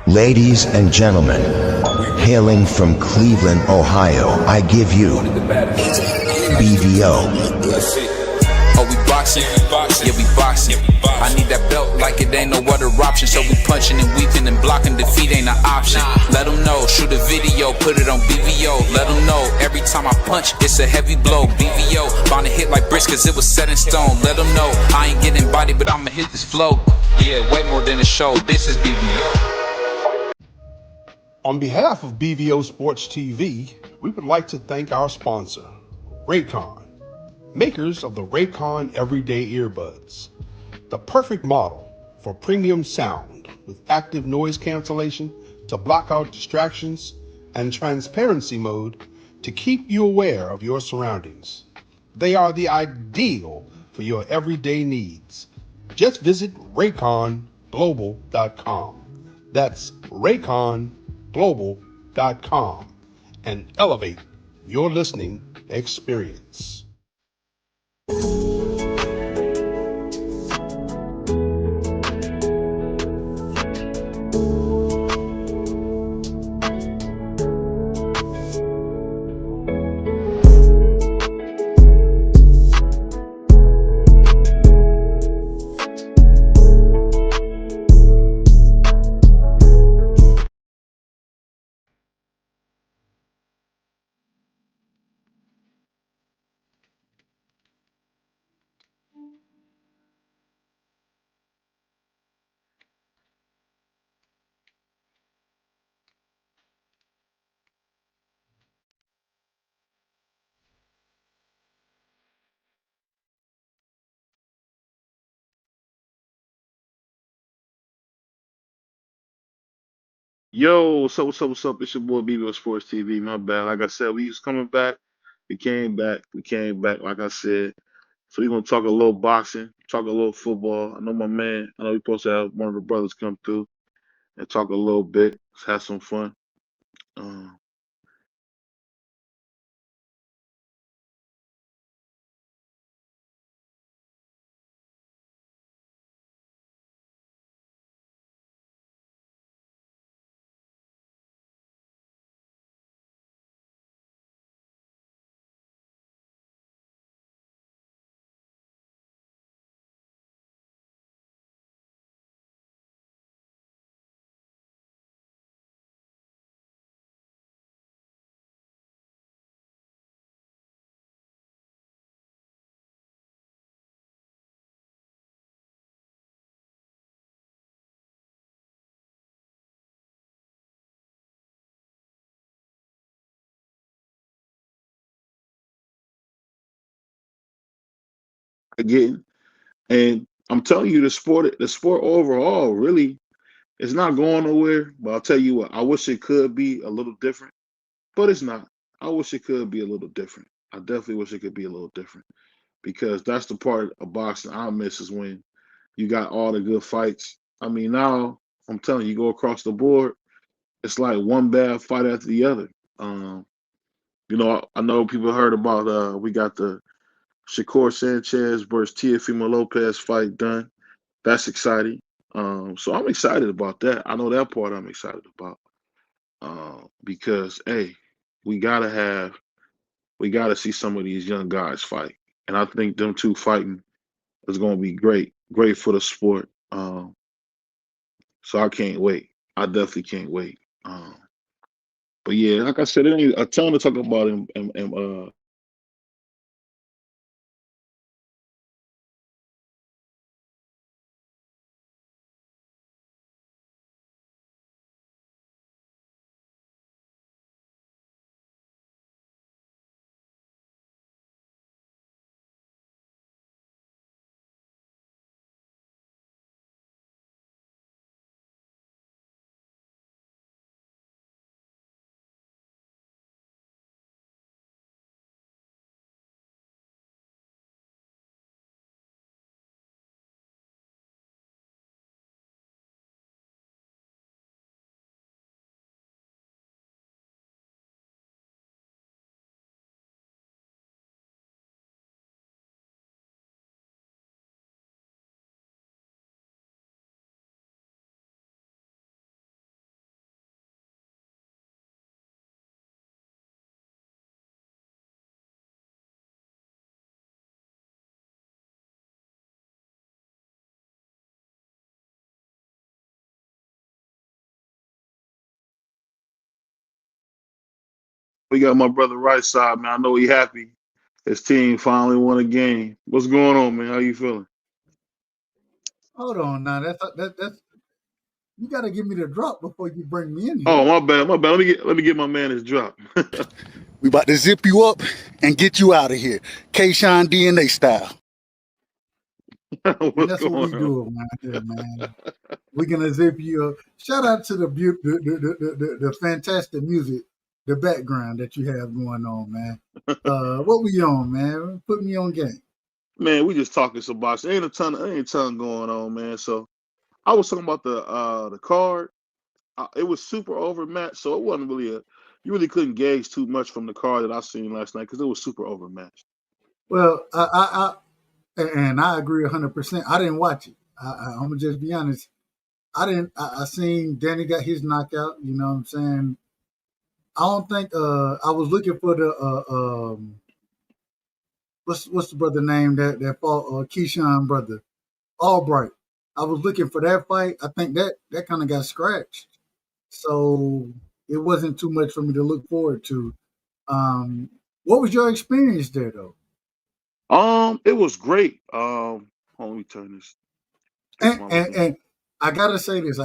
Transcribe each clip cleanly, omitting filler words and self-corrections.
Ladies and gentlemen, hailing from Cleveland, Ohio, I give you BVO. Oh, we boxing? Yeah, we boxing. I need that belt like it ain't no other option. So we punching and weaving and blocking. Defeat ain't an option. Let them know, shoot a video, put it on BVO. Let them know, every time I punch, it's a heavy blow. BVO, bound to hit like bricks cause it was set in stone. Let them know, I ain't getting body, but I'ma hit this flow. Yeah, way more than a show, this is BVO. On behalf of BVO Sports TV, we would like to thank our sponsor, Raycon, makers of the Raycon Everyday Earbuds, the perfect model for premium sound with active noise cancellation to block out distractions and transparency mode to keep you aware of your surroundings. They are the ideal for your everyday needs. Just visit rayconglobal.com. That's rayconglobal.com and elevate your listening experience. Yo, what's up? It's your boy BBO Sports TV. My bad. Like I said, we was coming back. We came back. We came back, like I said. So we're gonna talk a little boxing, talk a little football. I know my man, I know we're supposed to have one of the brothers come through and talk a little bit. Let's have some fun. Uh, Again, and I'm telling you, the sport overall really is not going nowhere. But I'll tell you what, I wish it could be a little different, but it's not. I wish it could be a little different. I definitely wish it could be a little different because that's the part of boxing I miss is when you got all the good fights. I mean, now I'm telling you, you go across the board, it's like one bad fight after the other. Um, I know people heard about we got the Shakur Sanchez versus Teofimo Lopez fight done. That's exciting. So I'm excited about that. I know that part I'm excited about. Because hey, we gotta have we gotta see some of these young guys fight. And I think them two fighting is gonna be great. Great for the sport. So I can't wait. I definitely can't wait. But yeah, like I said, it ain't a ton to talk about in We got my brother right side, man. I know he happy. His team finally won a game. What's going on, man? How you feeling? Hold on now. That's you got to give me the drop before you bring me in Oh, here. my bad. Let me get my man his drop. We about to zip you up and get you out of here. K-Shine DNA style. And What's that's what we going on? do around here, man. We're gonna zip you up. Shout out to the fantastic music, the background that you have going on, man. What we on, man? Put me on game. Man, we just talking some boxing. Ain't a ton going on, man. So I was talking about the card. It was super overmatched, so it wasn't really you really couldn't gauge too much from the card that I seen last night because it was super overmatched. Well, and I agree 100%. I didn't watch it. I'm gonna just be honest. I didn't. I seen Danny got his knockout. You know what I'm saying? I don't think. I was looking for the. What's the brother name that fought Keyshawn brother Albright. I was looking for that fight. I think that kind of got scratched, so it wasn't too much for me to look forward to. What was your experience there, though? It was great. Hold on, let me turn this. And I gotta say this.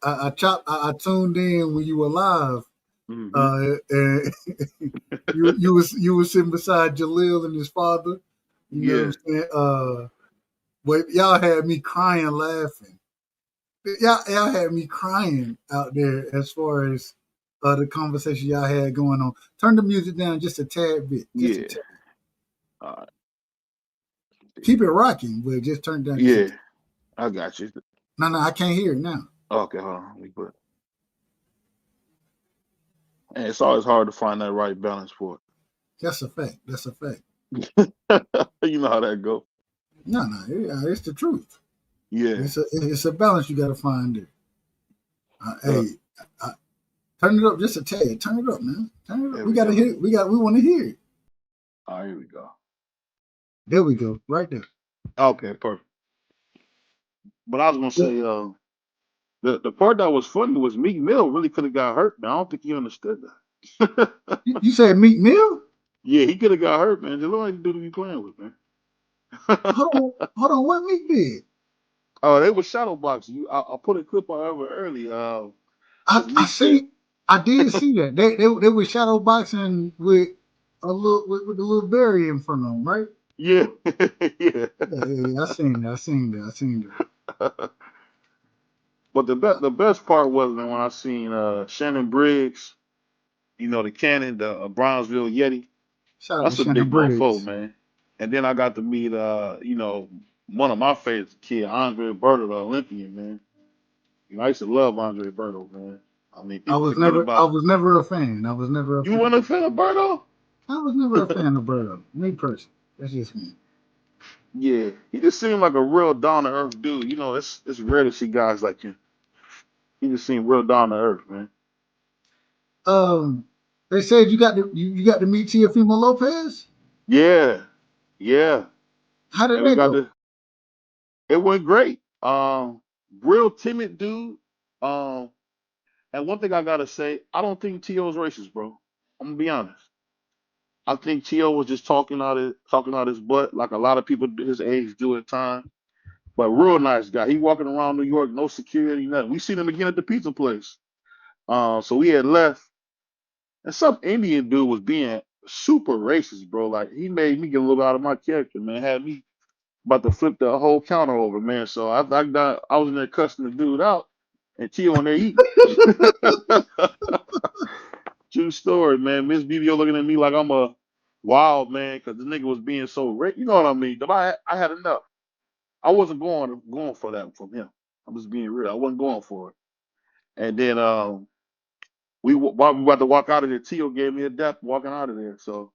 I tuned in when you were live. And you was sitting beside Jalil and his father. You know what I'm saying? But y'all had me crying, laughing. Y'all had me crying out there as far as the conversation y'all had going on. Turn the music down just a tad bit. Just a tad. All right. Keep it rocking, but just turn it down. Yeah, I got you. No, I can't hear it now. Okay, hold on. Let me put. And it's always hard to find that right balance for That's a fact. it. You know how that go. No, it's the truth. Yeah. It's a balance you got to find there. Hey, turn it up just a tad. Turn it up, man. Turn it up. We got to hear it. We want to hear it. All right, here we go. There we go. Right there. Okay, perfect. But I was gonna say, the part that was funny was Meek Mill really could have got hurt, man. I don't think he understood that. You said Meek Mill? Yeah, he could have got hurt, man. Jalil ain't do to be playing with, man. Hold on. What Meek did? Oh, they were shadow boxing. I put a clip out of it early. I did see that. They were shadow boxing with a little berry in front of them, right? Yeah, yeah. Yeah, I seen that. But the best part was when I seen Shannon Briggs, the Cannon, the Brownsville Yeti. Shout out to That's a Shannon big mofo, Briggs. man. And then I got to meet one of my favorites, kid, Andre Berto, the Olympian, man. I used to love Andre Berto, man. I mean, I people was forget never I about. was never a fan. You weren't a fan of Berto? I was never a fan of Berto. Me personally. That's just me. Yeah, he just seemed like a real down to earth dude. It's rare to see guys like him. He just seemed real down to earth, man. They said you got to meet Teofimo Lopez? Yeah, yeah. How did And we that got go? to. It went great. Real timid dude. Um, and one thing I gotta say, I don't think T.O.'s racist, bro. I'm gonna be honest. I think T.O. was just talking out his butt, like a lot of people his age do at times. But real nice guy. He walking around New York, no security, nothing. We seen him again at the pizza place. So we had left, and some Indian dude was being super racist, bro. Like he made me get a little out of my character, man. Had me about to flip the whole counter over, man. So I was in there cussing the dude out, and T on there eating. True story, man. Miss BBO looking at me like I'm a wild man because the nigga was being so you know what I mean? But I had enough. I wasn't going for that from him. I'm just being real. I wasn't going for it. And then while we about to walk out of there, Tio gave me a dap walking out of there. So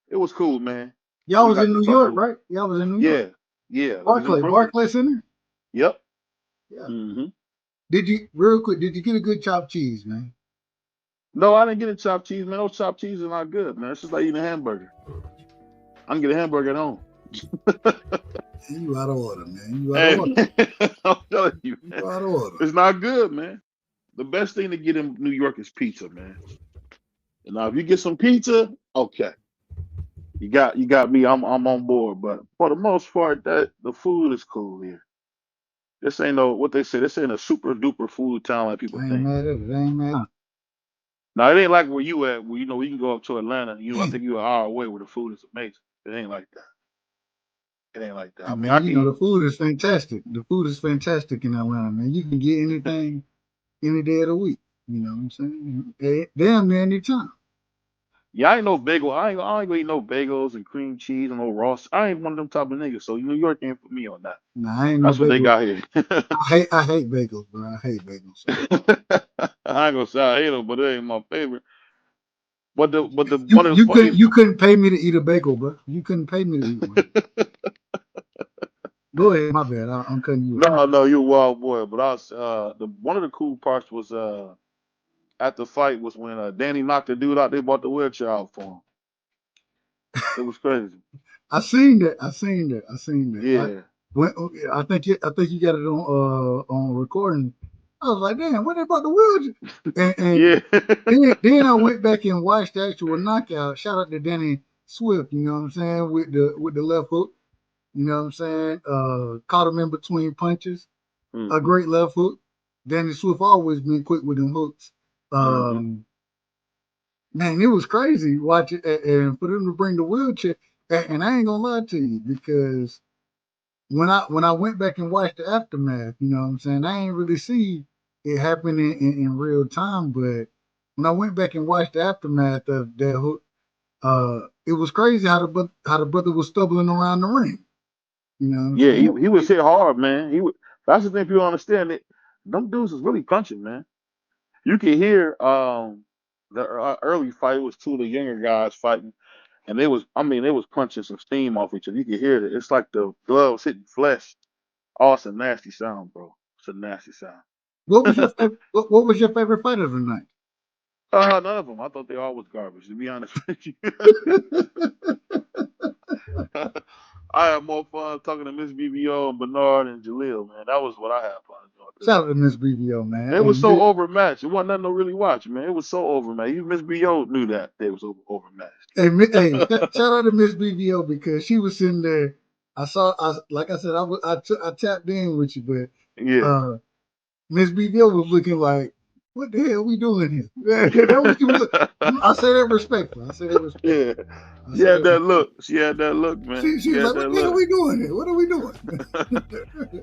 it was cool, man. Y'all We was got in to New talk a York, little. right? Y'all was in New York. Yeah, yeah. We was in Brooklyn. Barclay Center? Yep. Yeah. hmm Did you real quick, did you get a good chopped cheese, man? No, I didn't get a chopped cheese, man. Those chopped cheese are not good, man. It's just like eating a hamburger. I can get a hamburger at home. Man, you out of order, man. You out of Hey, order. I'm telling you, man. You out of order. It's not good, man. The best thing to get in New York is pizza, man. Now, if you get some pizza, okay, you got me. I'm on board. But for the most part, that the food is cool here. This ain't no what they say. This ain't a super duper food town like people I ain't think. mad at it. I ain't mad. Now it ain't like where you at, where we can go up to Atlanta. I think you're an hour away where the food is amazing. It ain't like that. It ain't like that. I I mean, I mean, can eat. the food is fantastic. The food is fantastic in Atlanta, man. You can get anything any day of the week. You know what I'm saying? Damn near any time. Yeah, I ain't no bagel. I ain't gonna eat no bagels and cream cheese and no Ross. I ain't one of them type of niggas. So New York ain't for me on that. Nah, I ain't no That's what they bagel. got here. I hate bagels, bro. I hate bagels. I ain't gonna say I hate them, but it ain't my favorite. But the You one of the you funny couldn't you couldn't pay me to eat a bagel, bro. You couldn't pay me to eat one. Go ahead, my bad. I'm cutting you off. no, you're a wild boy. But I was the one of the cool parts was at the fight was when Danny knocked the dude out. They bought the wheelchair out for him. It was crazy. I seen that. I seen that. I seen that. Yeah, I think you got it on recording. I was like, damn, what about the wheelchair? And yeah, then I went back and watched the actual knockout. Shout out to Danny Swift, you know what I'm saying, with the left hook. You know what I'm saying? Caught him in between punches. A hmm great left hook. Danny Swift always been quick with them hooks. hmm Man, it was crazy watching and for them to bring the wheelchair. And I ain't gonna lie to you because when I went back and watched the aftermath, you know what I'm saying, I ain't really see it happening in real time. But when I went back and watched the aftermath of that hook, it was crazy how the brother was stumbling around the ring. You know what I'm yeah. He saying? he was hit hard, man. That's the thing people don't understand. It them dudes is really punching, man. You can hear the early fight was two of the younger guys fighting, and they was punching some steam off each other. You can hear it. It's like the gloves hitting flesh. Oh, it's a nasty sound, bro. It's a nasty sound. What was your favorite fight of the night? None of them. I thought they all was garbage. To be honest with you, I had more fun talking to Miss BBO and Bernard and Jaleel. Man, that was what I had fun doing. Shout out to Miss BBO, man. It was And so overmatched. It wasn't nothing to really watch, man. It was so overmatched. Even Miss BBO knew that they was overmatched. shout out to Miss BBO because she was sitting there. Like I said, I tapped in with you, but Yeah. Miss BBO was looking like, what the hell we doing here? That was she was. I say that respectful. I say that respectful. Yeah. I She say had that that respectful. look. She had that look, man. She She was had like, that what the hell look. we doing here? What are we doing?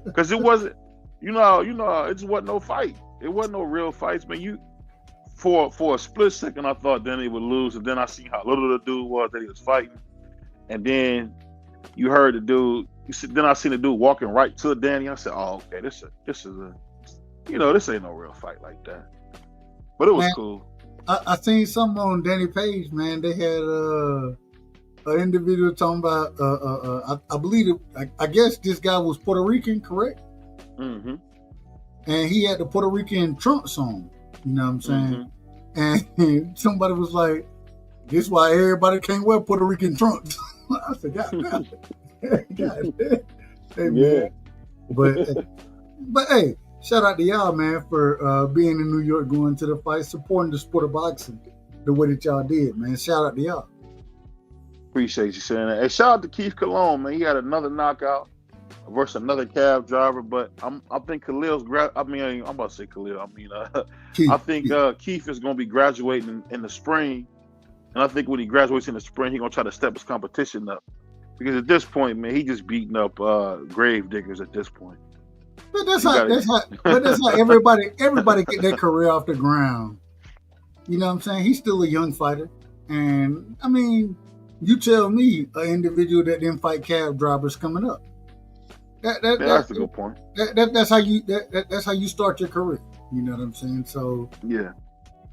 Because it wasn't, it just wasn't no fight. It wasn't no real fights, man. For a split second, I thought Danny would lose, and then I seen how little the dude was that he was fighting, and then you heard the dude. Then I seen the dude walking right to Danny. I said, "Oh, okay, this is a, this ain't no real fight like that." But it was Man, cool. I seen something on Danny Page, man. They had an individual talking about I believe I guess this guy was Puerto Rican, correct? Mm-hmm. And he had the Puerto Rican trunks on. You know what I'm saying? Mm-hmm. And somebody was like, "This why everybody can't wear Puerto Rican trunks." I said, "God, God, hey Yeah. man." But hey, shout out to y'all, man, for being in New York, going to the fight, supporting the sport of boxing the way that y'all did, man. Shout out to y'all. Appreciate you saying that. Hey, shout out to Keith Cologne, man. He had another knockout versus another cab driver, but I think Khalil's I'm about to say Khalil. I think Keith. Keith is going to be graduating in the spring, and I think when he graduates in the spring, he's going to try to step his competition up because at this point, man, he just beating up grave diggers at this point. But that's how everybody get their career off the ground. You know what I'm saying? He's still a young fighter, and I mean, you tell me an individual that didn't fight cab drivers coming up. That's a good point. That's how you start your career. You know what I'm saying? So yeah,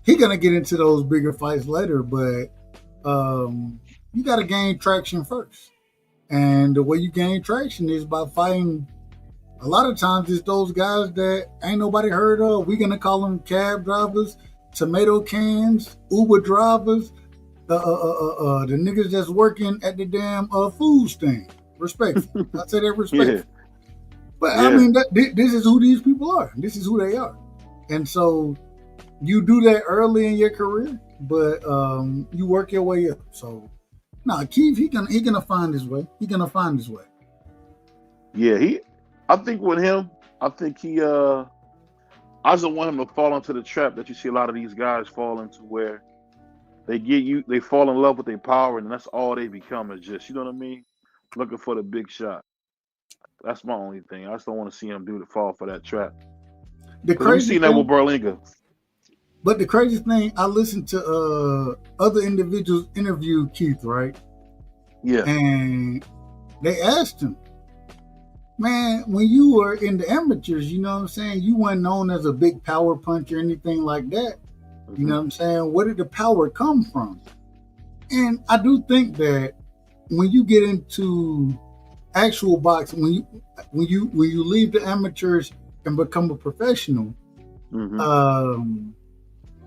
he's gonna get into those bigger fights later, but you got to gain traction first, and the way you gain traction is by fighting. A lot of times it's those guys that ain't nobody heard of. We're gonna call them cab drivers, tomato cans, Uber drivers, the niggas that's working at the damn food stand. Respectful. I say that respectful. yeah, But yeah. I mean, this is who these people are. This is who they are. And so you do that early in your career, but you work your way up. So, no, Keith, he gonna find his way. He gonna find his way. Yeah, I think with him, I think I just don't want him to fall into the trap that you see a lot of these guys fall into, where they fall in love with their power, and that's all they become is just, you know what I mean? Looking for the big shot. That's my only thing. I just don't want to see him fall for that trap. We've seen that with Berlinga. But the crazy thing, I listened to other individuals interview Keith, right? Yeah. And they asked him, man, when you were in the amateurs, you know what I'm saying? You weren't known as a big power punch or anything like that. You know what I'm saying? Where did the power come from? And I do think that when you get into actual boxing, when you leave the amateurs and become a professional,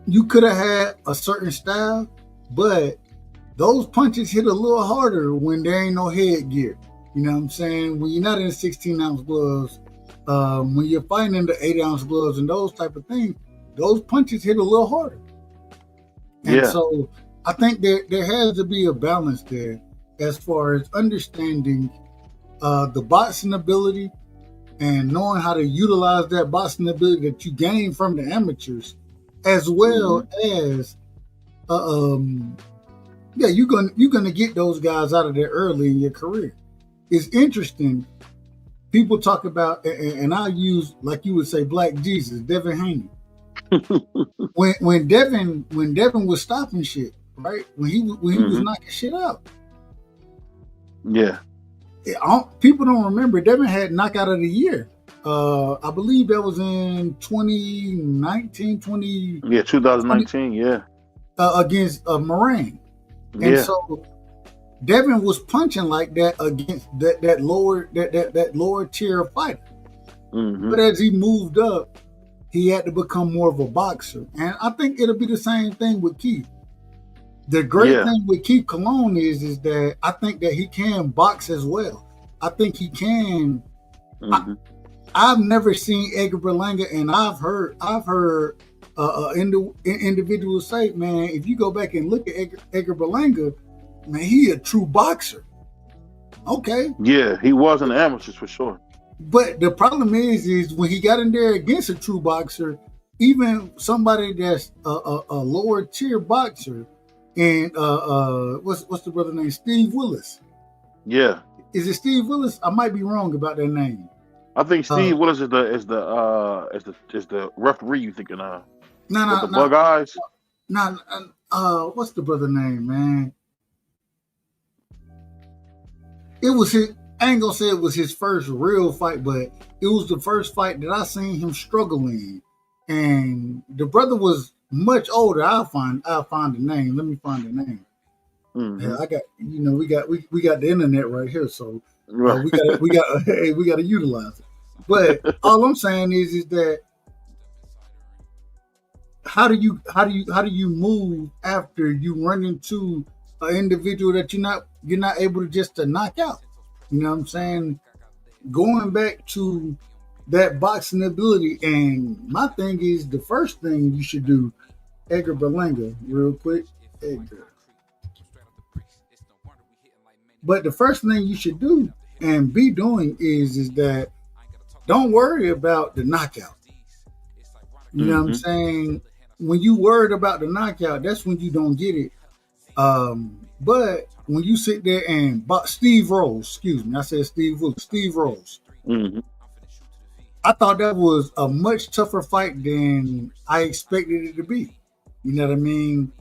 you could have had a certain style, but those punches hit a little harder when there ain't no headgear. You know what I'm saying? When you're not in 16-ounce gloves, when you're fighting in the 8-ounce gloves and those type of things, those punches hit a little harder. And so I think there has to be a balance there as far as understanding the boxing ability and knowing how to utilize that boxing ability that you gain from the amateurs, as well as you're gonna get those guys out of there early in your career. It's interesting. People talk about, and I use, like you would say, Black Jesus, Devin Haney. when Devin was stopping shit, right? When he was knocking shit out. Yeah. People don't remember Devin had knockout of the year. I believe that was in 2019. 2019. Yeah. Against Moraine. And so Devin was punching like that against that lower tier fighter. But as he moved up, he had to become more of a boxer. And I think it'll be the same thing with Keith. The great thing with Keith Colon is that I think that he can box as well. I think he can. I've never seen Edgar Berlanga, and I've heard individuals say, man, if you go back and look at Edgar Berlanga, man, he a true boxer. Okay. Yeah, he was in the amateurs for sure. But the problem is when he got in there against a true boxer, even somebody that's a lower tier boxer, and what's the brother name? Steve Willis. Yeah. Is it Steve Willis? I might be wrong about that name. I think Steve Willis is the referee you thinking of. No, bug eyes. What's the brother name, man? It was his. I ain't gonna say it was his first real fight, but it was the first fight that I seen him struggle in. And the brother was much older. I'll find the name. Let me find the name. Yeah, I got, we got the internet right here, so we got to utilize it. But all I'm saying is that how do you move after you run into an individual that you're not able to just to knock out? You know what I'm saying? Going back to that boxing ability, and my thing is the first thing you should do, Edgar Berlanga, real quick, Edgar. But the first thing you should do and be doing is that don't worry about the knockout. You know what I'm saying? When you worried about the knockout, that's when you don't get it. But when you sit there and box Steve Rose, excuse me, I said Steve Rose. I thought that was a much tougher fight than I expected it to be. You know what I mean?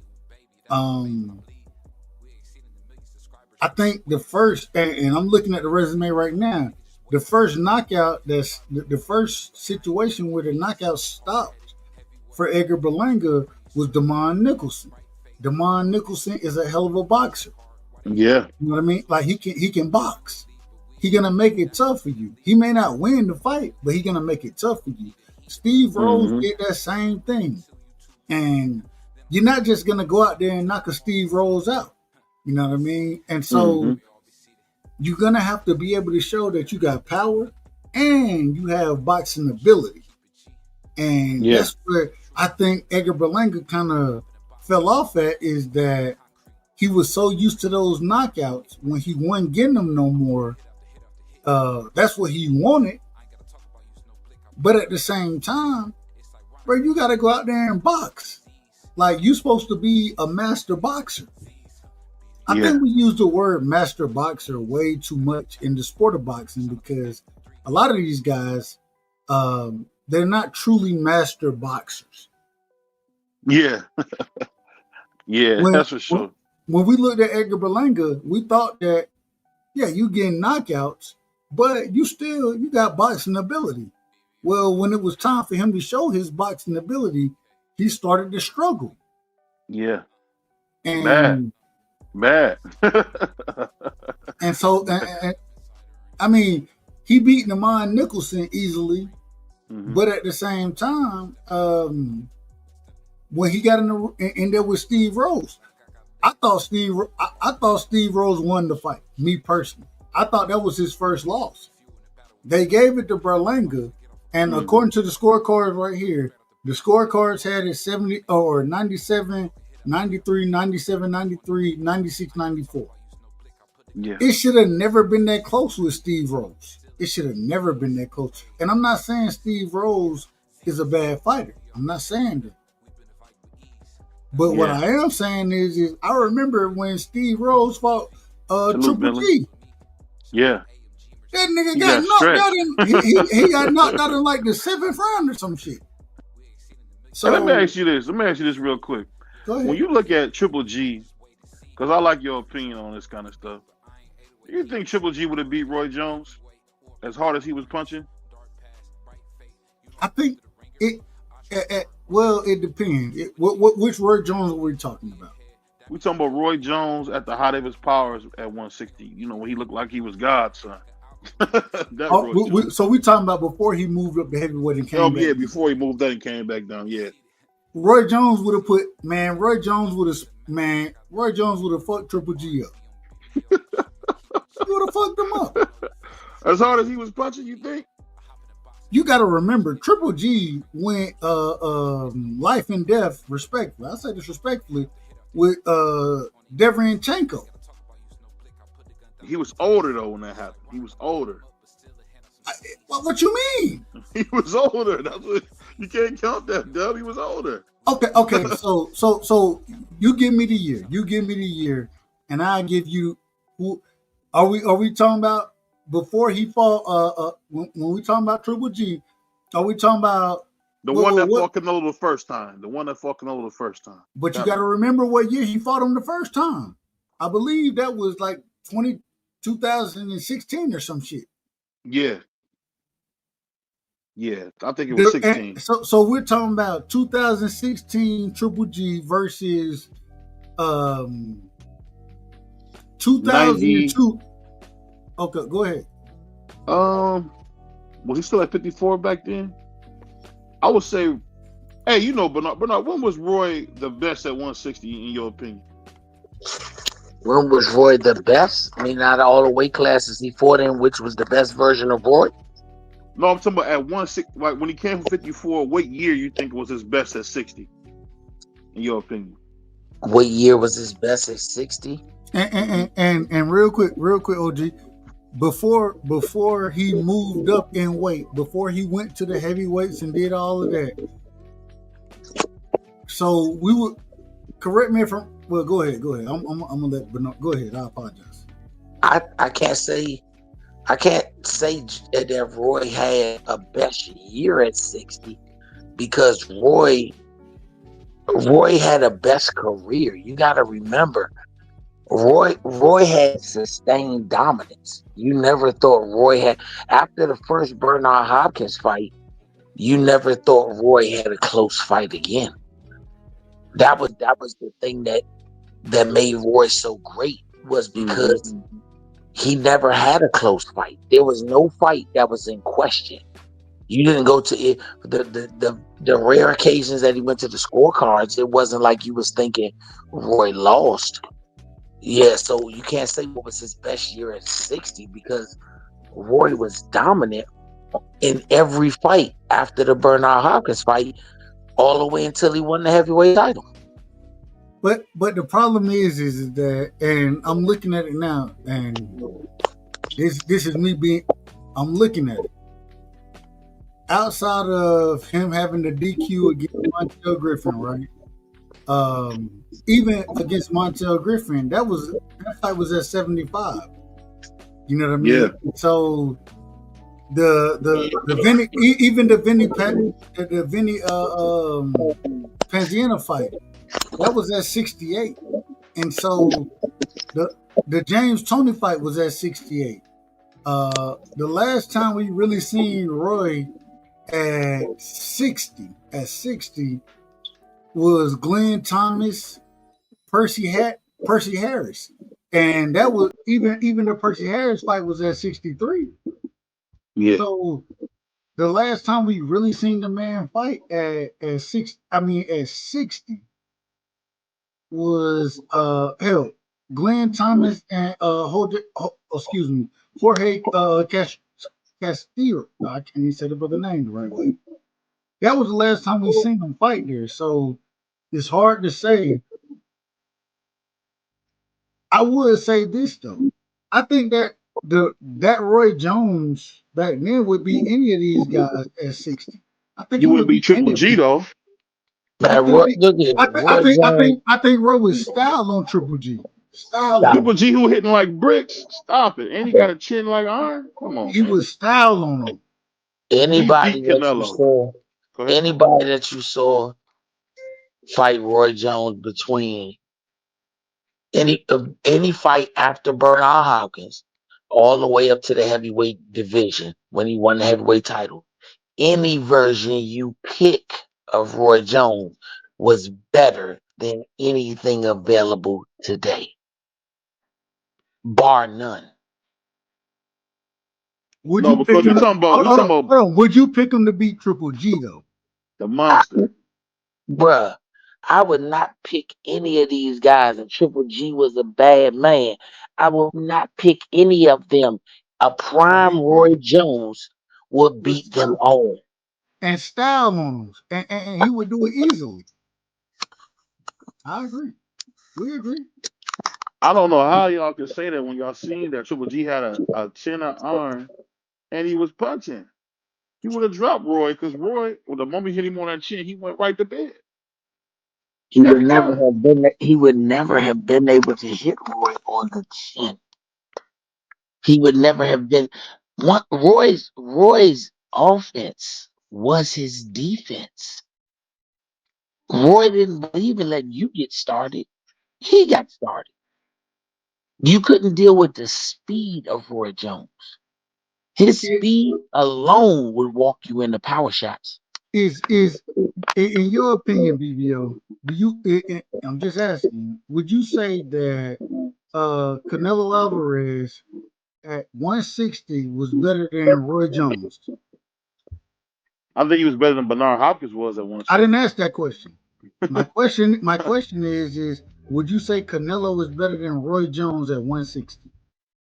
I think the first, and I'm looking at the resume right now, the first knockout, that's the first situation where the knockout stopped for Edgar Berlanga was Damon Nicholson. Damon Nicholson is a hell of a boxer. Yeah. You know what I mean? Like he can box. He's gonna make it tough for you. He may not win the fight, but he's gonna make it tough for you. Steve Rose did that same thing. And you're not just gonna go out there and knock a Steve Rose out. You know what I mean? And so you're going to have to be able to show that you got power and you have boxing ability. And that's where I think Edgar Berlanga kind of fell off at is that he was so used to those knockouts when he wasn't getting them no more. That's what he wanted. But at the same time, bro, you got to go out there and box. Like, you're supposed to be a master boxer. I think we use the word master boxer way too much in the sport of boxing because a lot of these guys, they're not truly master boxers. Yeah. Yeah, that's for sure. When we looked at Edgar Berlanga, we thought that, yeah, you getting knockouts, but you got boxing ability. Well, when it was time for him to show his boxing ability, he started to struggle. Yeah. And Bad. And so, I mean, he beat Namon Nicholson easily, but at the same time, when he got in there with Steve Rose, I thought Steve Rose won the fight. Me personally, I thought that was his first loss. They gave it to Berlanga, and according to the scorecards right here, the scorecards had it 70 or 97, 93, 97, 93, 96, 94. Yeah. It should have never been that close with Steve Rose. It should have never been that close. And I'm not saying Steve Rose is a bad fighter. I'm not saying that. But what I am saying is I remember when Steve Rose fought Triple G. Yeah. That nigga got knocked out he got knocked out in like the 7th round or some shit. So let me ask you this real quick. Go ahead. When you look at Triple G, because I like your opinion on this kind of stuff, do you think Triple G would have beat Roy Jones as hard as he was punching? I think it. Well, it depends. Which Roy Jones are we talking about? We're talking about Roy Jones at the height of his powers at 160. You know, when he looked like he was God's son. So we talking about before he moved up to heavyweight and came back. Yeah, before he moved up and came back down. Yeah. Roy Jones would have Roy Jones would have fucked Triple G up. He would have fucked him up. As hard as he was punching, you think? You got to remember, Triple G went life and death, respectfully. I say this respectfully, with Derevyanchenko. He was older though when that happened. He was older. What you mean? He was older. That's what you can't count that, Dub. He was older. Okay. So you give me the year. You give me the year, and I give you. Who are we talking about before he fought? When we talking about Triple G, are we talking about the one that fought Canelo the first time? The one that fought Canelo the first time. But you got to remember what year he fought him the first time. I believe that was like 2016 or some shit. Yeah. I think it was 16. So we're talking about 2016 Triple G versus 2002. Okay, go ahead. Was he still at 54 back then? I would say, hey, you know, Bernard, when was Roy the best at 160 in your opinion? When was Roy the best? I mean, out of all the weight classes he fought in, which was the best version of Roy? No, I'm talking about at 160. Like when he came from 54, what year you think was his best at 60? In your opinion? What year was his best at 60? And real quick, OG. Before he moved up in weight, before he went to the heavyweights and did all of that. So we would correct me if I'm. Well, go ahead. I'm gonna let Bernard go ahead. I apologize. I can't say that Roy had a best year at 60 because Roy had a best career. You got to remember, Roy had sustained dominance. You never thought Roy had, after the first Bernard Hopkins fight, you never thought Roy had a close fight again. That was the thing that made Roy so great, was because he never had a close fight. There was no fight that was in question. You didn't go to it. The rare occasions that he went to the scorecards, it wasn't like you was thinking Roy lost. Yeah, so you can't say what was his best year at 60 because Roy was dominant in every fight after the Bernard Hopkins fight, all the way until he won the heavyweight title. But the problem is that, and I'm looking at it now, and this is me being, I'm looking at it. Outside of him having the DQ against Montel Griffin, right? Even against Montel Griffin, that fight was at 75. You know what I mean? Yeah. So the Vinny, even the Vinny Panziana fight, that was at 68, and so the James Toney fight was at 68. The last time we really seen Roy at 60 was Glenn Thomas, Percy Harris, and that was even the Percy Harris fight was at 63. Yeah. So the last time we really seen the man fight at 60 was Glenn Thomas and Jorge Castillo. I can't even say the brother name the right way. That was the last time we seen him fight there. So it's hard to say. I would say this though. I think that that Roy Jones back then would be any of these guys at 60. I think You he wouldn't would be be any Triple of G them. though. Man, look at Roy Jones. I think Roy was style on Triple G. Style on Triple him. G who hitting like bricks. Stop it. And he got a chin like iron. Come on, He man. was style on him. He Anybody beat that you Canelo. saw, Go ahead. anybody that you saw fight Roy Jones between any fight after Bernard Hopkins, all the way up to the heavyweight division when he won the heavyweight title. Any version you pick of Roy Jones was better than anything available today, bar none. Would No, you pick because we him? talking about Hold on. Would you pick him to beat Triple G though? the monster. Bruh, I would not pick any of these guys, and Triple G was a bad man. I will not pick any of them. A prime Roy Jones would beat them all. And style on him, and he would do it easily. I agree. We agree. I don't know how y'all can say that when y'all seen that Triple G had a chin of iron and he was punching. He would have dropped Roy because Roy, well, the moment he hit him on that chin, he went right to bed. Every time. He would never have been able to hit Roy on the chin. He would never have been Roy's offense was his defense. Roy didn't believe in letting you get started. He got started. You couldn't deal with the speed of Roy Jones. His speed alone would walk you into power shots. Is in your opinion, BBO? Do you? I'm just asking. Would you say that Canelo Alvarez at 160 was better than Roy Jones? I think he was better than Bernard Hopkins was at I 160. didn't ask that question. My question is would you say Canelo was better than Roy Jones at 160?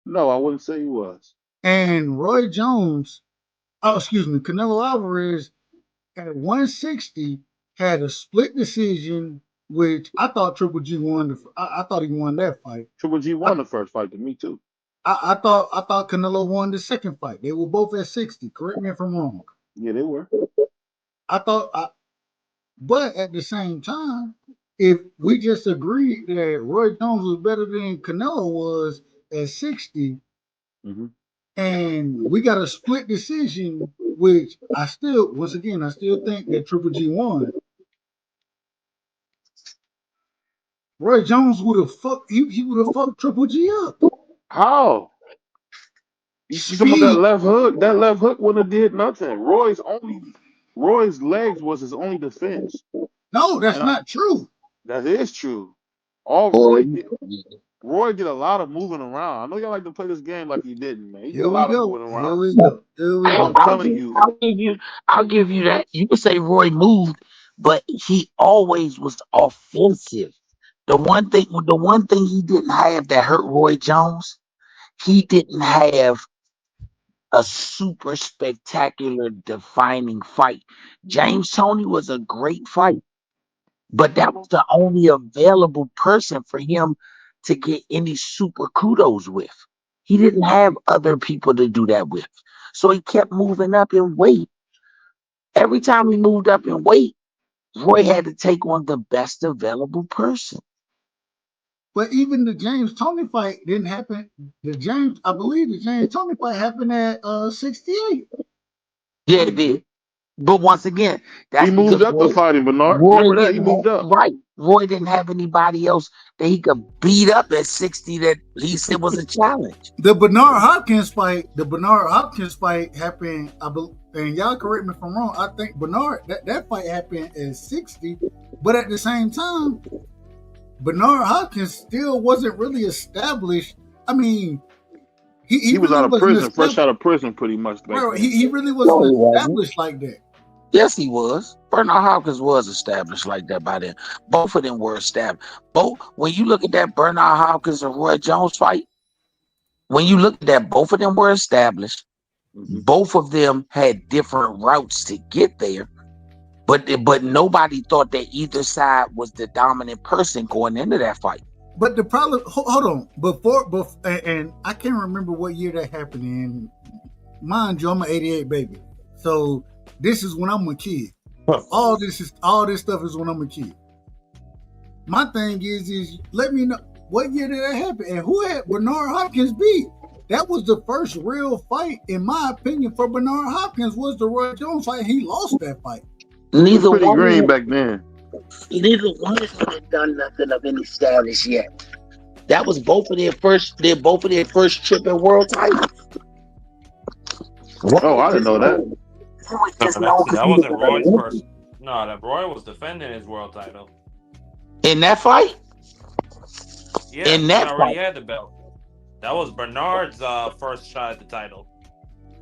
No, I wouldn't say he was. And Roy Jones, Canelo Alvarez at 160 had a split decision, which I thought Triple G won. I thought he won that fight. Triple G I, won the first fight to me too. I thought Canelo won the second fight. They were both at 60. Correct me if I'm wrong. Yeah, they were. I thought, but at the same time, if we just agreed that Roy Jones was better than Canelo was at 60, Mm-hmm. and we got a split decision, which I still think that Triple G won. Roy Jones would have he would have fucked Triple G up. How? You see some of that Speed. left hook? That left hook wouldn't have did nothing. Roy's legs was his only defense. No, that's And not true. that is true. All Boy, Roy did a lot of moving around. I know y'all like to play this game like he didn't, man. He did Here a we lot of go. moving Here around. we go. Here we But go. I'm telling you, I'll give you that. You could say Roy moved, but he always was offensive. The one thing he didn't have that hurt Roy Jones, he didn't have a super spectacular defining fight. James Toney was a great fight. But that was the only available person for him to get any super kudos with. He didn't have other people to do that with. So he kept moving up in weight. Every time he moved up in weight, Roy had to take on the best available person. But even the James Toney fight didn't happen. I believe the James Toney fight happened at 68. Yeah, it did. But once again, He that's moved because up to fighting Bernard. Roy Remember that? He didn't moved up. right. Roy didn't have anybody else that he could beat up at 60 that he said was a challenge. The Bernard Hopkins fight happened, I believe, and y'all correct me if I'm wrong. I think Bernard that fight happened at 60, but at the same time, Bernard Hopkins still wasn't really established. I mean, he was really out of wasn't prison, fresh out of prison, pretty much. Bro, Back then. he really No, wasn't he wasn't. established like that. Yes, he was. Bernard Hopkins was established like that by then. Both of them were established. When you look at that Bernard Hopkins and Roy Jones fight, when you look at that, both of them were established. Both of them had different routes to get there, but nobody thought that either side was the dominant person going into that fight. But the problem, hold on, before and I can't remember what year that happened in. Mind you, I'm an '88 baby, so this is when I'm a kid. All this stuff is when I'm a kid. My thing is let me know what year did that happen and who had Bernard Hopkins beat. That was the first real fight, in my opinion, for Bernard Hopkins was the Roy Jones fight. He lost that fight. Neither pretty one green back then. Neither one of them had done nothing of any status yet. That was both of their first trip at world titles. Oh, I didn't know that. That wasn't Roy's first. No, that Roy was defending his world title. In that fight? Yeah, in that he already fight. had the belt. That was Bernard's first shot at the title.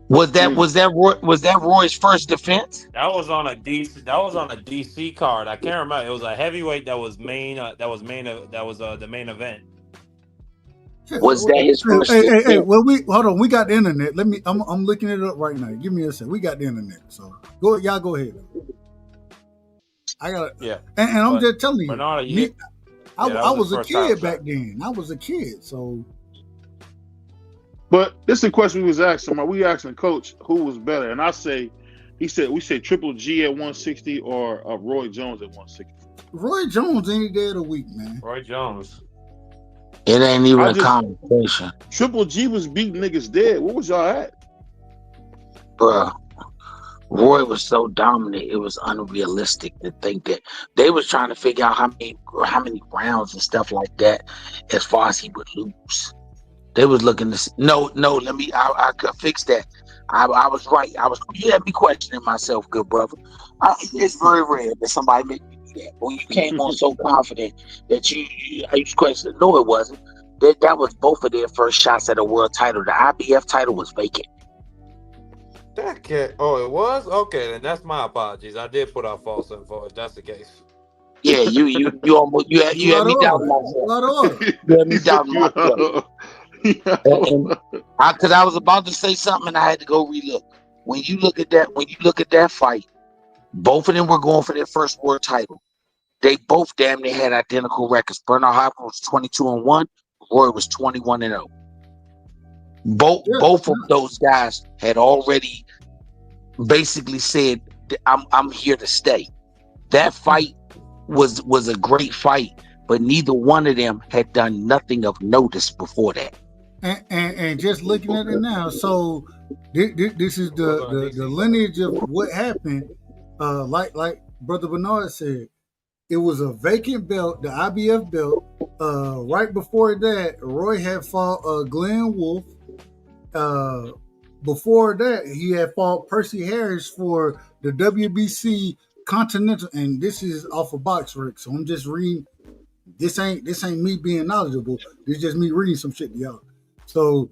Was that Roy's first defense? That was on a DC card. I can't remember. It was a heavyweight that was the main event. Was that his first Hey, defense? well, hold on. We got the internet. I'm looking it up right now. Give me a second. We got the internet. So y'all go ahead. I got it. Yeah. And I'm just telling you, Bernard, I was a kid back then. I was a kid, so. But this is the question we was asking. We asking Coach who was better, and we said Triple G at 160 or Roy Jones at 160. Roy Jones any day of the week, man. Roy Jones. It ain't even a conversation. Triple G was beating niggas dead. What was y'all at? Bruh. Roy was so dominant, it was unrealistic to think that they was trying to figure out how many rounds and stuff like that as far as he would lose. They was looking to I could fix that. I was right. You had me questioning myself, good brother. It's very rare that somebody make me do that. When you came on so confident that I used to question. No, it wasn't. That was both of their first shots at a world title. The IBF title was vacant. That cat. Oh, it was? Okay, then that's my apologies. I did put out false info if that's the case. Yeah, you had me doubting myself. You had me doubting myself. Because I was about to say something and I had to go relook. When you look at that fight, both of them were going for their first world title. They both damn near had identical records. Bernard Hopkins was 22-1, Roy was 21-0. Both of those guys had already basically said, I'm here to stay. That fight was a great fight, but neither one of them had done nothing of notice before that. And just looking at it now, so this is the lineage of what happened. Like Brother Bernard said, it was a vacant belt, the IBF belt. Right before that, Roy had fought Glenn Wolf. Before that, he had fought Percy Harris for the WBC Continental, and this is off of BoxRec. So I'm just reading. This ain't me being knowledgeable. This is just me reading some shit to y'all. So,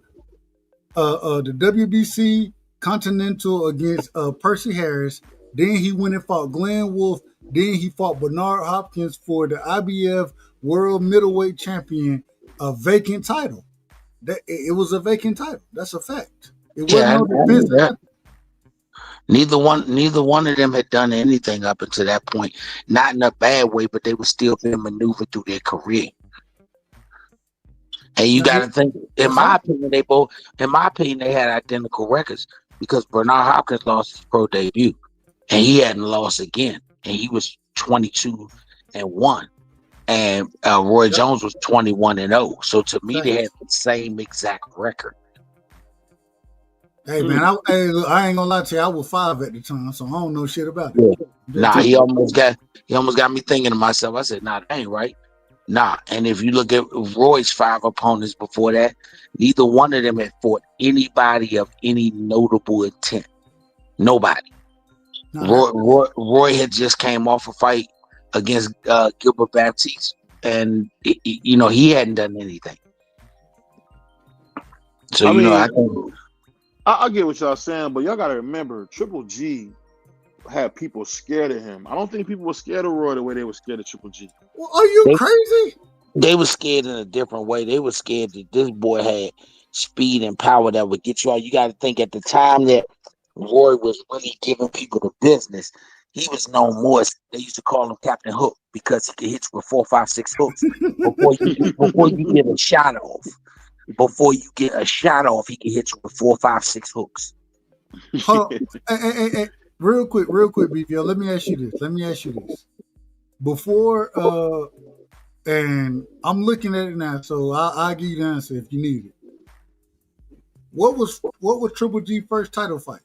the WBC Continental against Percy Harris. Then he went and fought Glenn Wolf. Then he fought Bernard Hopkins for the IBF World Middleweight Champion, a vacant title. It was a vacant title. That's a fact. It wasn't no defense. Neither one of them had done anything up until that point. Not in a bad way, but they were still being maneuvered through their career. And you got to think, in my opinion, they had identical records because Bernard Hopkins lost his pro debut, and he hadn't lost again, and he was 22-1, and Roy Jones was 21-0. So to me, they had the same exact record. Hey man, I ain't gonna lie to you. I was 5 at the time, so I don't know shit about it. Yeah. Nah, he almost got me thinking to myself. I said, nah, that ain't right. Nah, and if you look at Roy's 5 opponents before that, neither one of them had fought anybody of any notable intent. Nobody. Roy had just came off a fight against Gilbert Baptiste, and he hadn't done anything. So I think I get what y'all saying, but y'all gotta remember, Triple G had people scared of him. I don't think people were scared of Roy the way they were scared of Triple G. Well, are you crazy? They were scared in a different way. They were scared that this boy had speed and power that would get you out. You got to think at the time that Roy was really giving people the business. He was known more as, they used to call him Captain Hook, because he could hit you with 4, 5, 6 hooks before you get a shot off. Before you get a shot off, he can hit you with 4, 5, 6 hooks. Hold on. Hey, real quick, BVO. Let me ask you this. Before, and I'm looking at it now, so I'll give you the answer if you need it. What was Triple G first title fight?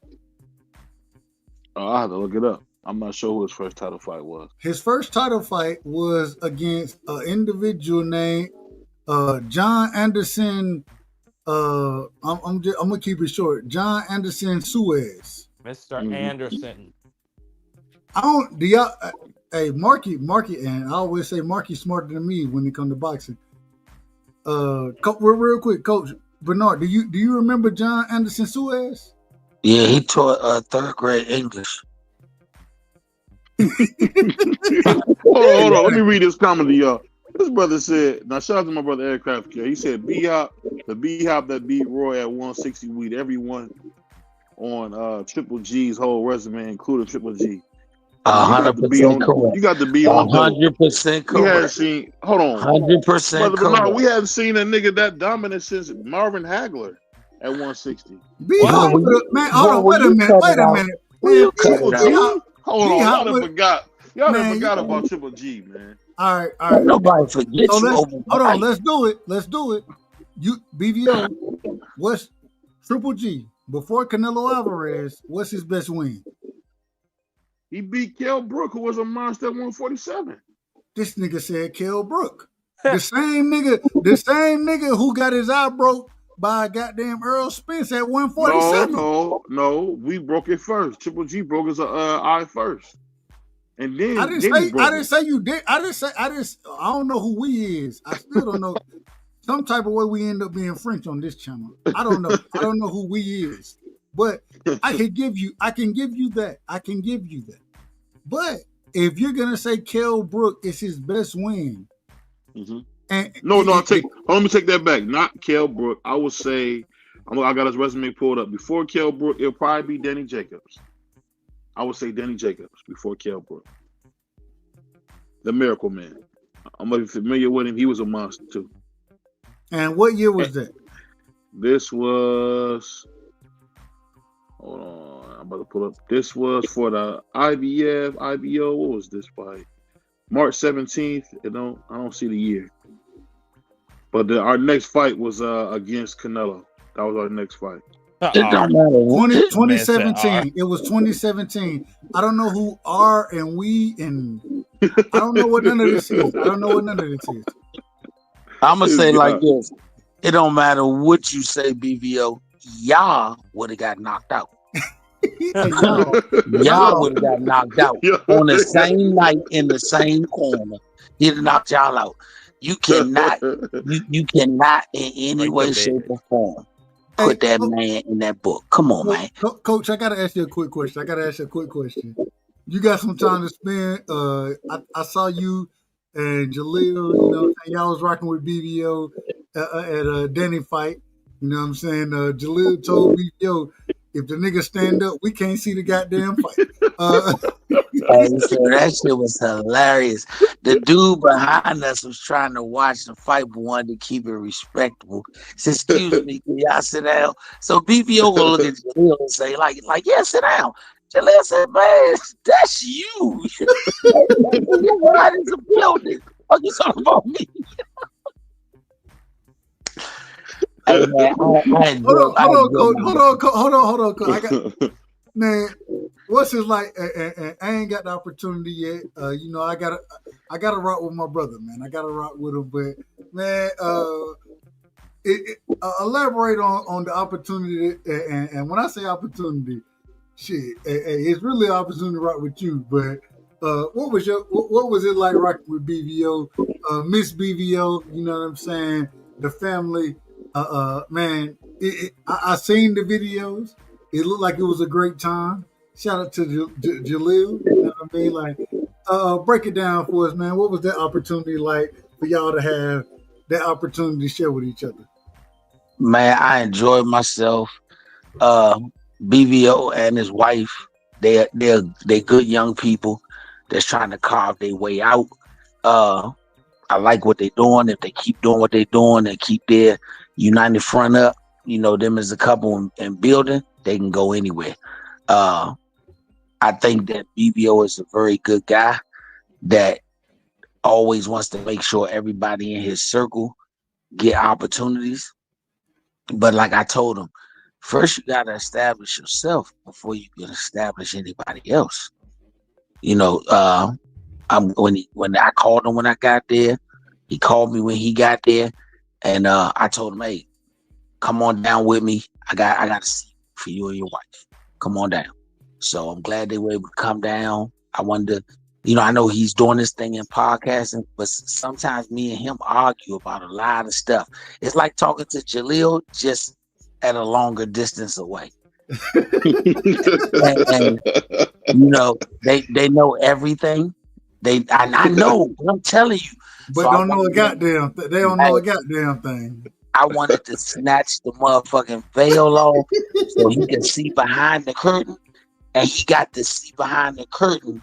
I have to look it up. I'm not sure who his first title fight was. His first title fight was against an individual named John Anderson. I'm gonna keep it short. John Anderson Suez. Mr. Anderson. Hey, Marky, and I always say Marky's smarter than me when it comes to boxing. Real quick, Coach Bernard, do you remember John Anderson Suez? Yeah, he taught 3rd grade English. Hold on, let me read this comment to y'all. This brother said, now shout out to my brother Aircraft Care. He said, the B-Hop that beat Roy at 160 weed everyone on Triple G's whole resume, including Triple G. 100% correct. You got to be on 100% correct. We hadn't seen, hold on. 100% correct. No, we hadn't seen a nigga that dominant since Marvin Hagler at 160. Man, hold on, wait a minute. Hold on, y'all done forgot. Y'all done forgot about Triple G, man. All right. Nobody forgets Hold on, let's do it. You BVO, what's Triple G before Canelo Alvarez? What's his best win? He beat Kell Brook, who was a monster at 147. This nigga said Kell Brook. The same nigga who got his eye broke by goddamn Earl Spence at 147. No, we broke it first. Triple G broke his eye first. And then I didn't say you did. I don't know who we is. I still don't know. Some type of way we end up being French on this channel. I don't know. I don't know who we is. But I can give you that. But if you're gonna say Kell Brook is his best win, and let me take that back. Not Kell Brook. I would say I got his resume pulled up. Before Kell Brook, it'll probably be Danny Jacobs. I would say Danny Jacobs before Kell Brook. The Miracle Man. I'm familiar with him. He was a monster too. And what year was that? This was. Hold on, I'm about to pull up. This was for the IBO. What was this fight? March 17th. I don't see the year. But our next fight was against Canelo. That was our next fight. 2017. It was 2017. I don't know who R and we and I don't know what none of this is. I'm gonna say like this. It don't matter what you say, BVO. Y'all would have got knocked out. Y'all would have got knocked out on the same night in the same corner. He'd have knocked y'all out. You cannot in any way, shape, or form put that man in that book. Come on, man. Coach, I gotta ask you a quick question. You got some time to spend. I saw you and Jaleel, y'all was rocking with BVO at a Denny fight. You know what I'm saying? Jaleel told me, if the nigga stand up, we can't see the goddamn fight. Hey, so that shit was hilarious. The dude behind us was trying to watch the fight, but wanted to keep it respectable. Said, "Excuse me, can y'all sit down?" So BBO gonna look at Jaleel and say, like, yeah, sit down. Jaleel said, "Man, that's you. You're right in the building. What you talking about me?" Hey, man, hold on, Coach. Man, what's his like? I ain't got the opportunity yet. I gotta rock with my brother, man. I gotta rock with him, but man, elaborate on the opportunity. And when I say opportunity, shit, it's really an opportunity to rock with you. But what was it like rocking with BVO, Miss BVO? You know what I'm saying? The family, man. I seen the videos. It looked like it was a great time. Shout out to Jaleel. You know what I mean? Like, break it down for us, man. What was that opportunity like for y'all to have that opportunity to share with each other? Man, I enjoyed myself. BVO and his wife, they're good young people that's trying to carve their way out. I like what they're doing. If they keep doing what they're doing and keep their united front up, them as a couple in building, they can go anywhere. I think that BBO is a very good guy that always wants to make sure everybody in his circle get opportunities. But like I told him, first you got to establish yourself before you can establish anybody else. When I called him when I got there, he called me when he got there, and I told him, "Hey, come on down with me. I got a seat for you and your wife. Come on down." So I'm glad they were able to come down. I wanted to, I know he's doing this thing in podcasting, but sometimes me and him argue about a lot of stuff. It's like talking to Jaleel, just at a longer distance away. and they know everything. I know, but I'm telling you. But so don't know a goddamn thing. They don't know a goddamn thing. I wanted to snatch the motherfucking veil off so he could see behind the curtain. And he got to see behind the curtain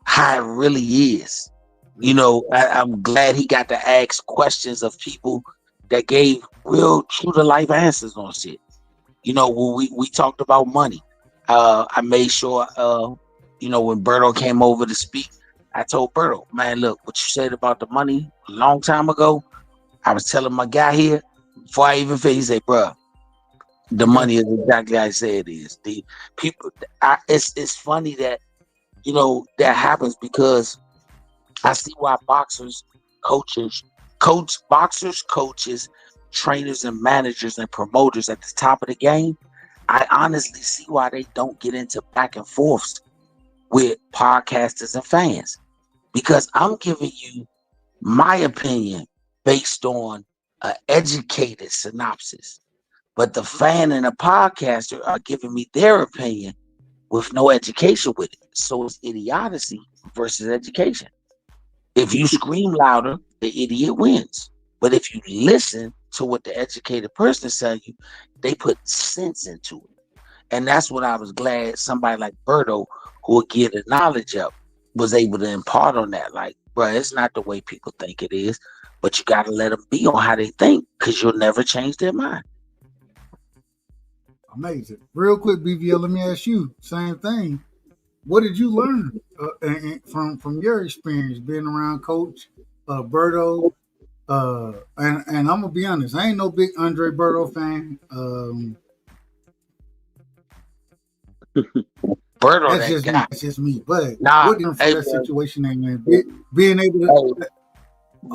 how it really is. I'm glad he got to ask questions of people that gave real true to life answers on shit. When we talked about money, I made sure, when Berto came over to speak, I told Berto, "Man, look, what you said about the money a long time ago, I was telling my guy here, before I even finished, he said, bruh, the money is exactly how I say it is." The people, it's funny that, that happens because I see why boxers, coaches, trainers and managers and promoters at the top of the game, I honestly see why they don't get into back and forths with podcasters and fans, because I'm giving you my opinion based on an educated synopsis, but the fan and the podcaster are giving me their opinion with no education with it. So it's idiocy versus education. If you scream louder, the idiot wins. But if you listen to what the educated person is telling you, they put sense into it. And that's what I was glad somebody like Berto, who would get the knowledge up, was able to impart on that. Like, bro, it's not the way people think it is, but you got to let them be on how they think, because you'll never change their mind. Amazing. Real quick, BVL, let me ask you, same thing. What did you learn from your experience being around Coach Berto? And I'm gonna be honest, I ain't no big Andre Berto fan. Berto, that's just me. That's just me. But what different for that situation ain't being able to.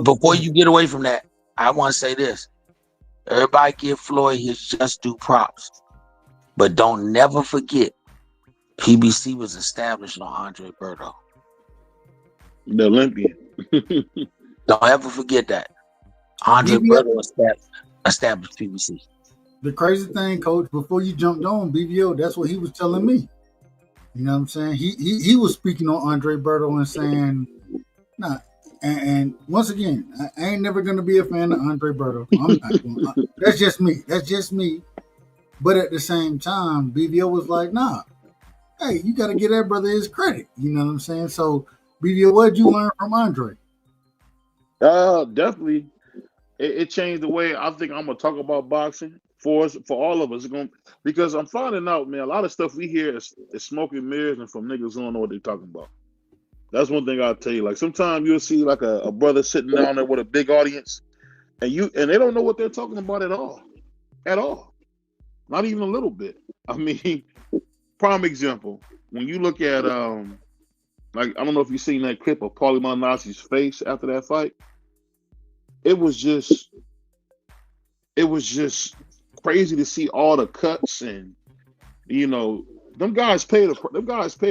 Before you get away from that, I want to say this: everybody give Floyd his just due props, but don't never forget, PBC was established on Andre Berto, the Olympian. Don't ever forget that. Andre Berto established PBC. The crazy thing, Coach, before you jumped on BVO, that's what he was telling me. You know what I'm saying? He was speaking on Andre Berto and saying, nah. And once again, I ain't never gonna be a fan of Andre Berto. I'm not that's just me. That's just me. But at the same time, BVO was like, nah, hey, you got to give that brother his credit. You know what I'm saying? So, BVO, what did you learn from Andre? Definitely. It changed the way I think I'm gonna talk about boxing for us, for all of us. Because I'm finding out, man, a lot of stuff we hear is smoke and mirrors and from niggas who don't know what they're talking about. That's one thing I'll tell you. Like sometimes you'll see like a brother sitting down there with a big audience, and they don't know what they're talking about at all, not even a little bit. I mean, prime example when you look at like I don't know if you've seen that clip of Paulie Malignaggi's face after that fight. It was just crazy to see all the cuts and them guys pay a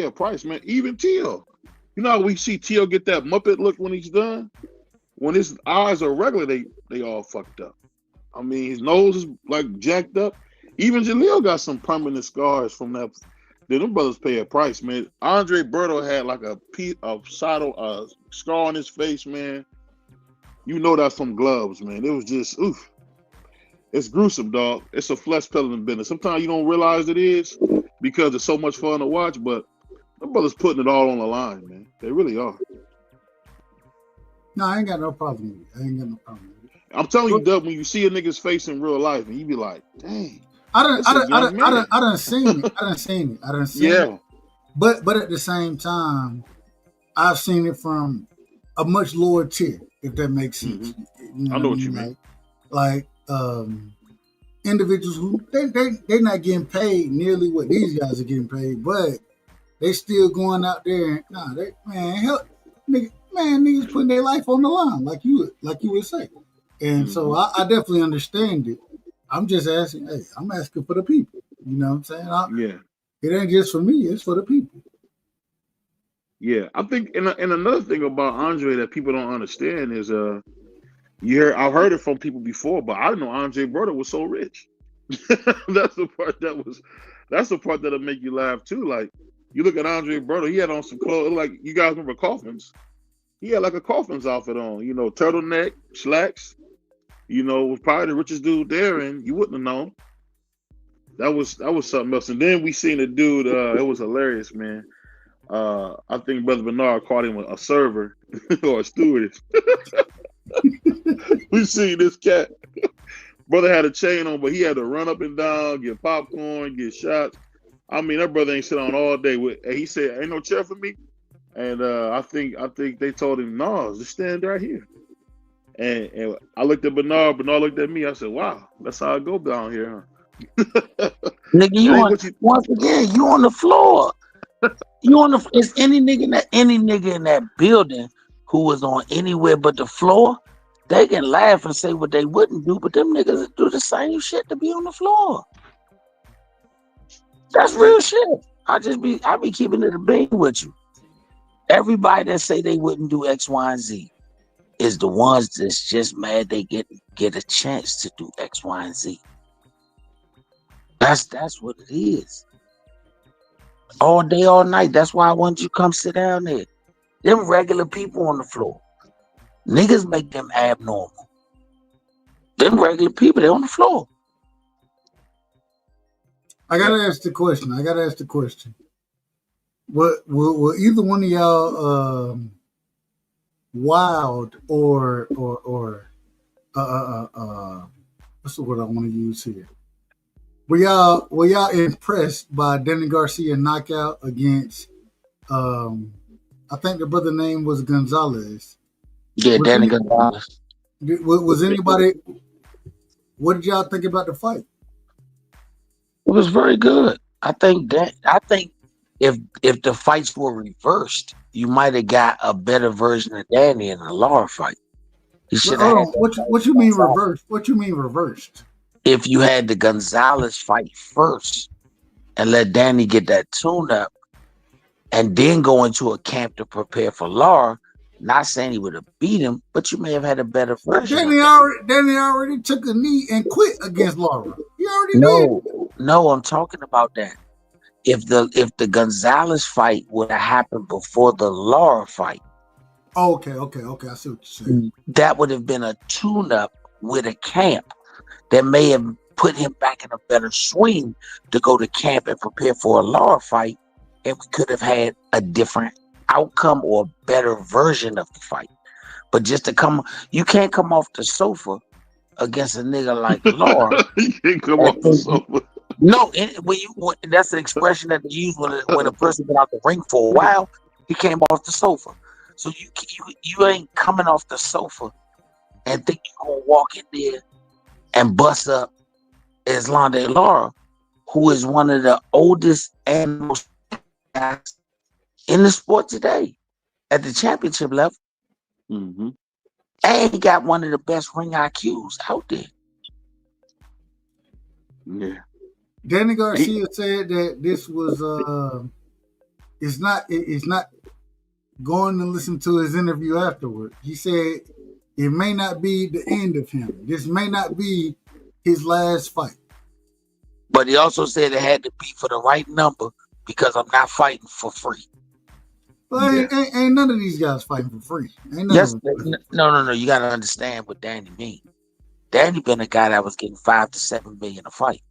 price, man. Even Tio, you know how we see Tio get that Muppet look when he's done. When his eyes are regular, they all fucked up. I mean, his nose is like jacked up. Even Jaleel got some permanent scars from that. Them brothers pay a price, man. Andre Berto had like a piece of scar on his face, man. You know that's from gloves, man. It was just, oof. It's gruesome, dog. It's a flesh peddling business. Sometimes you don't realize it is because it's so much fun to watch, but the brothers putting it all on the line, man. They really are. No, I ain't got no problem with it. I'm telling you, Dub, when you see a nigga's face in real life, and you be like, dang. I done seen it. Yeah. But at the same time, I've seen it from a much lower tier, if that makes sense. Mm-hmm. You know I know what you mean. Like individuals who they not getting paid nearly what these guys are getting paid, but they still going out there and niggas putting their life on the line, like you would say. And so I definitely understand it. I'm just asking, I'm asking for the people. You know what I'm saying? It ain't just for me, it's for the people. Yeah, I think and another thing about Andre that people don't understand is I've heard it from people before, but I didn't know Andre Berto was so rich. That's the part that'll make you laugh too. Like you look at Andre Berto, he had on some clothes like you guys remember Coffins. He had like a Coffins outfit on, turtleneck, slacks. Was probably the richest dude there, and you wouldn't have known. That was something else. And then we seen a dude. It was hilarious, man. I think Brother Bernard called him a server or a stewardess. We seen this cat. Brother had a chain on, but he had to run up and down, get popcorn, get shots. I mean, that brother ain't sit on all day. He said, "Ain't no chair for me." And I think they told him, "No, just stand right here." And I looked at Bernard looked at me. I said, "Wow, that's how I go down here, huh?" Nigga, once again, you on the floor. Is any nigga in that building who was on anywhere but the floor, they can laugh and say what they wouldn't do, but them niggas do the same shit to be on the floor. That's real shit. I be keeping it a bean with you. Everybody that say they wouldn't do X, Y, and Z is the ones that's just mad they get a chance to do X, Y, and Z. That's what it is. All day, all night. That's why I want you to come sit down there. Them regular people on the floor. Niggas make them abnormal. Them regular people, they on the floor. I gotta ask the question. Will either one of y'all Wild or what's the word I want to use here? Were y'all impressed by Danny Garcia knockout against I think the brother name was Gonzalez. Yeah, Danny Gonzalez. Was anybody? What did y'all think about the fight? It was very good. I think if the fights were reversed, you might have got a better version of Danny in the Lara fight. What you mean reversed? What you mean reversed? If you had the Gonzalez fight first and let Danny get that tune up and then go into a camp to prepare for Lara, not saying he would have beat him, but you may have had a better version. Danny already took a knee and quit against Lara. He already did. No, I'm talking about that. If the Gonzalez fight would have happened before the Lara fight. Okay. I see what you're saying. That would have been a tune-up with a camp that may have put him back in a better swing to go to camp and prepare for a Lara fight, and we could have had a different outcome or a better version of the fight. But just to you can't come off the sofa against a nigga like Lara. You can't come off the sofa. No, that's the expression that they use when a person been out the ring for a while. He came off the sofa. So you ain't coming off the sofa and think you're gonna walk in there and bust up Erislandy Lara, who is one of the oldest and most guys in the sport today at the championship level. Mm-hmm. And he got one of the best ring IQs out there. Yeah. Danny Garcia said that this was it's not going to listen to his interview afterward. He said it may not be the end of him. This may not be his last fight. But he also said it had to be for the right number because I'm not fighting for free. Well, ain't none of these guys fighting for free. Yes, no. You got to understand what Danny mean. Danny been a guy that was getting $5 to $7 million a fight.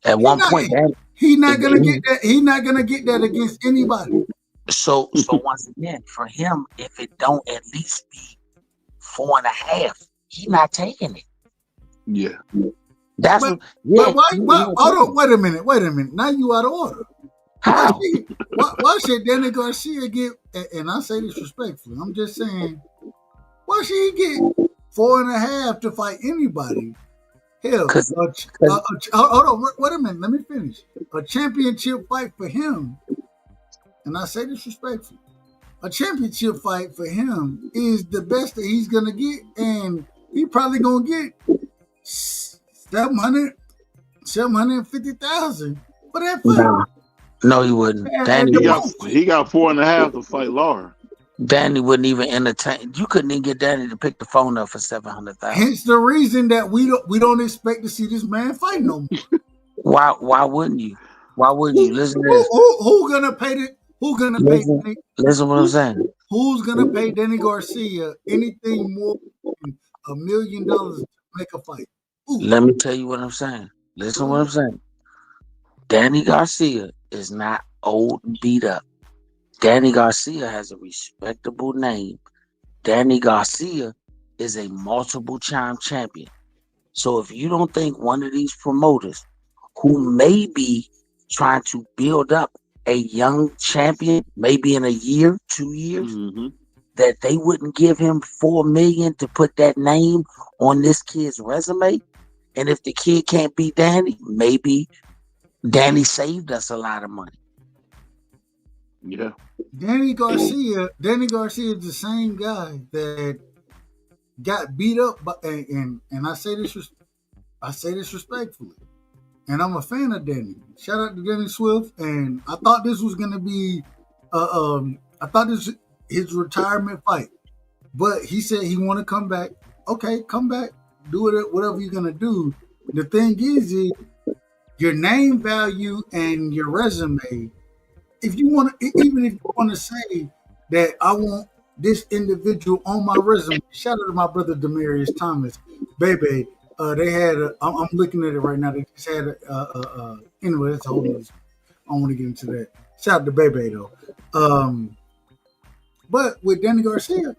At one point, he's not gonna get that. He's not gonna get that against anybody. So once again, for him, if it don't at least be 4.5, he's not taking it. Yeah. That's but hold on, wait a minute. Now you out of order. How? Why should Danny Garcia get? And I say this respectfully. I'm just saying, why should he get 4.5 to fight anybody? Hell, hold on, wait a minute. Let me finish. A championship fight for him, and I say this respectfully, a championship fight for him is the best that he's gonna get, and he probably gonna get 750,000 for that fight. No, he wouldn't. Danny, he got 4.5 to fight Lara. Danny wouldn't even entertain. You couldn't even get Danny to pick the phone up for 700,000. Hence the reason that we don't expect to see this man fight no more. Why wouldn't you? Why wouldn't you? Listen to this. Who gonna pay it? Who gonna pay? Listen what I'm saying. Who's gonna pay Danny Garcia anything more than $1 million to make a fight? Ooh. Let me tell you what I'm saying. Listen what I'm saying. Danny Garcia is not old and beat up. Danny Garcia has a respectable name. Danny Garcia is a multiple-time champion. So if you don't think one of these promoters who may be trying to build up a young champion, maybe in a year, 2 years, that they wouldn't give him $4 million to put that name on this kid's resume, and if the kid can't beat Danny, maybe Danny saved us a lot of money. Yeah. Danny Garcia is the same guy that got beat up by, and I say this respectfully, and I'm a fan of Danny. Shout out to Danny Swift, and I thought this was gonna be his retirement fight, but he said he want to come back. Okay, come back, do it, whatever you're gonna do. The thing is your name value and your resume. If you want to, even if you want to say that I want this individual on my resume, shout out to my brother Demaryius Thomas, Bebe. They had. I'm looking at it right now. They just had. Anyway, that's a whole nother. I don't want to get into that. Shout out to Bebe though. But with Danny Garcia,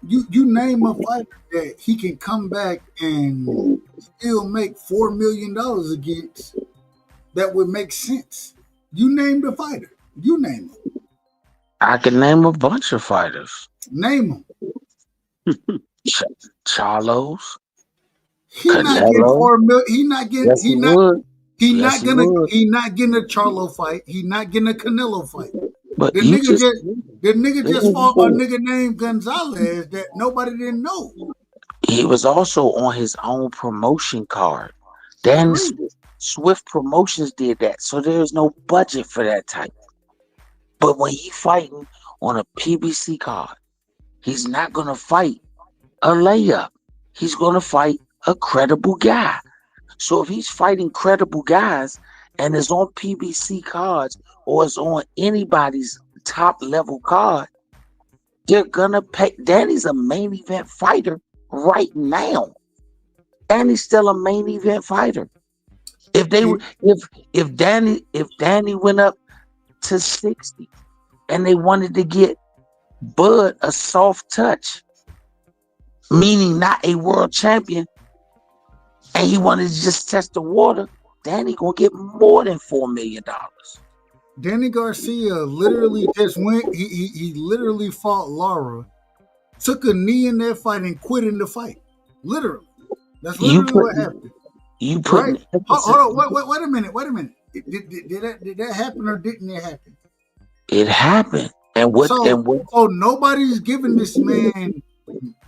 you name a fighter that he can come back and still make $4 million against, that would make sense. You name the fighter. You name him. I can name a bunch of fighters. Name them. Charlos. He's not getting $4 million. He's not getting. Yes, He's not getting a Charlo fight. He's not getting a Canelo fight. But the nigga just fought a nigga named Gonzalez that nobody didn't know. He was also on his own promotion card. Danny Swift Promotions did that, so there's no budget for that type. But when he's fighting on a PBC card, he's not going to fight a layup. He's going to fight a credible guy. So if he's fighting credible guys and is on PBC cards or is on anybody's top level card, they're going to pay. Danny's a main event fighter right now. Danny's still a main event fighter. If they if Danny went up to 60 and they wanted to get Bud a soft touch, meaning not a world champion, and he wanted to just test the water, Danny gonna get more than $4 million. Danny Garcia literally just went. He literally fought Lara, took a knee in that fight, and quit in the fight. Literally, that's literally what happened. You put right? Hold on. Wait a minute. Did that happen or didn't it happen? It happened. And what? So nobody's giving this man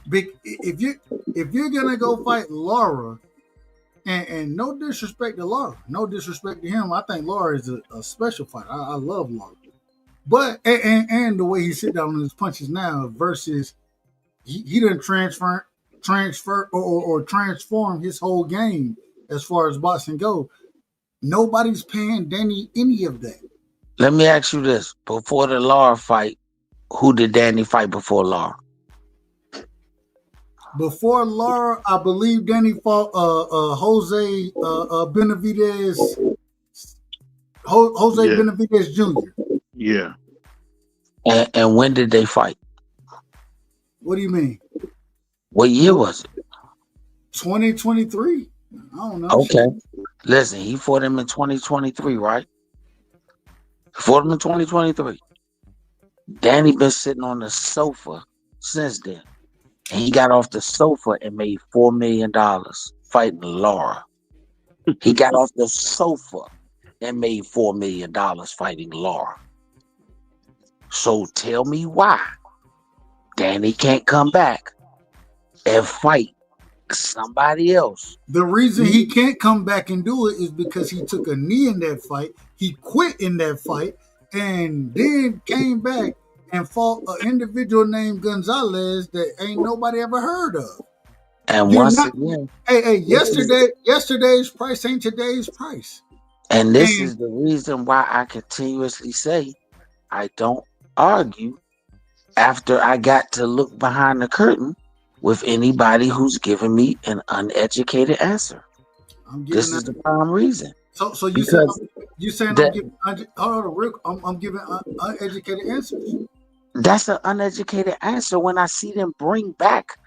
big. If you're gonna go fight Lara, and no disrespect to Lara, no disrespect to him, I think Lara is a special fighter. I love Lara, but and the way he sit down on his punches now versus he didn't transfer or transform his whole game as far as boxing go. Nobody's paying Danny any of that. Let me ask you this: before the Lara fight, who did Danny fight before Lara? Before Lara, I believe Danny fought Jose Benavidez. Jose Benavidez Jr. Yeah. And when did they fight? What do you mean? What year was it? 2023. I don't know. Okay. Listen, he fought him in 2023, right? He fought him in 2023. Danny been sitting on the sofa since then. And he got off the sofa and made $4 million fighting Lara. He got off the sofa and made $4 million fighting Lara. So tell me why Danny can't come back and fight somebody else. The reason he can't come back and do it is because he took a knee in that fight. He quit in that fight and then came back and fought an individual named Gonzalez that ain't nobody ever heard of. And again, yesterday's price ain't today's price. And this is the reason why I continuously say I don't argue after I got to look behind the curtain with anybody who's giving me an uneducated answer. This is the prime reason. So you saying I'm giving uneducated answers? That's an uneducated answer when I see them bring back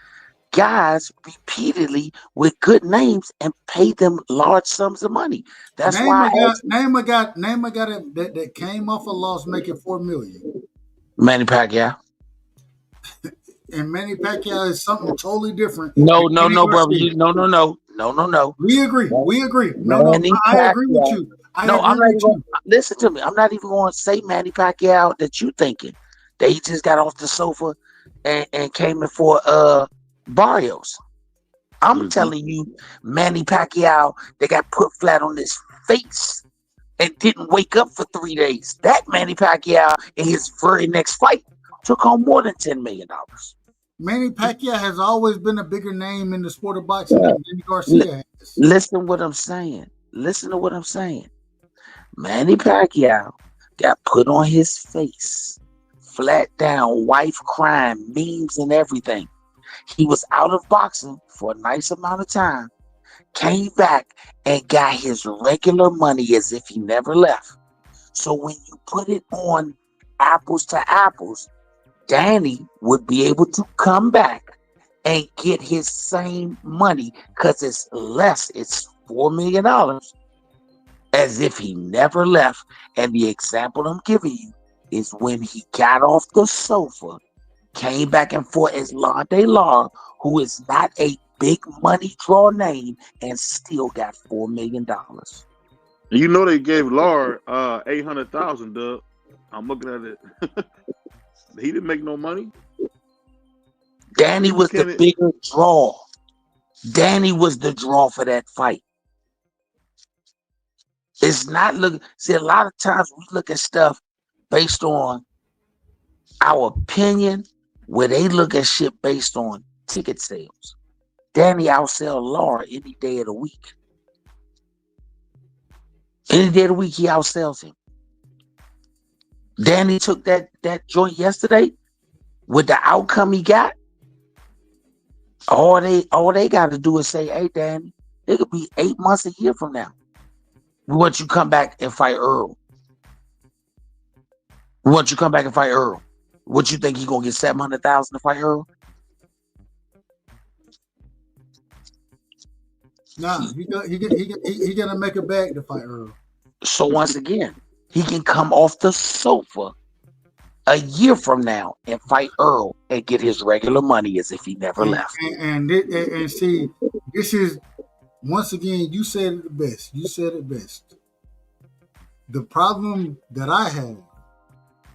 guys repeatedly with good names and pay them large sums of money. That's why name a guy that came off a loss making $4 million. Manny Pacquiao. And Manny Pacquiao is something totally different. No, brother. No. We agree. No, I agree with you. I'm not even listen to me. I'm not even going to say Manny Pacquiao that you thinking that he just got off the sofa and came in for Barrios. I'm telling you, Manny Pacquiao, they got put flat on his face and didn't wake up for 3 days. That Manny Pacquiao in his very next fight took home more than $10 million. Manny Pacquiao has always been a bigger name in the sport of boxing than Danny Garcia has. Listen to what I'm saying. Manny Pacquiao got put on his face, flat down, wife crying, memes and everything. He was out of boxing for a nice amount of time, came back and got his regular money as if he never left. So when you put it on apples to apples, Danny would be able to come back and get his same money because it's less. It's $4 million as if he never left. And the example I'm giving you is when he got off the sofa, came back and fought Eslande Lara, who is not a big money draw name, and still got $4 million. You know they gave Lara $800,000, Doug. I'm looking at it. He didn't make no money. Danny was the bigger draw. Danny was the draw for that fight. It's not looking. See, a lot of times we look at stuff based on our opinion, where they look at shit based on ticket sales. Danny outsell Lara any day of the week. Any day of the week, he outsells him. Danny took that joint yesterday with the outcome he got. All they got to do is say, "Hey, Danny, it could be 8 months, a year from now. We want you to come back and fight Earl. We want you to come back and fight Earl. What you think he gonna get $700,000 to fight Earl? Nah, he gonna make a bag to fight Earl. So once again, he can come off the sofa a year from now and fight Earl and get his regular money as if he never left. And see, this is once again, you said it the best. You said it best. The problem that I have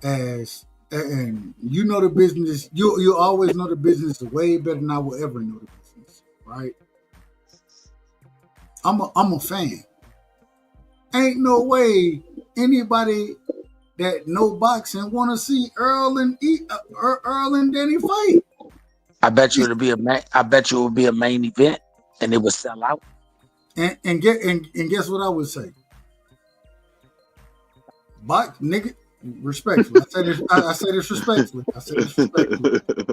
and you know the business, you always know the business way better than I will ever know the business, right? I'm a fan. Ain't no way anybody that know boxing want to see Earl and Danny fight. I bet you it would be a main event, and it would sell out. And guess what I would say? Nigga, respectfully. I say this respectfully.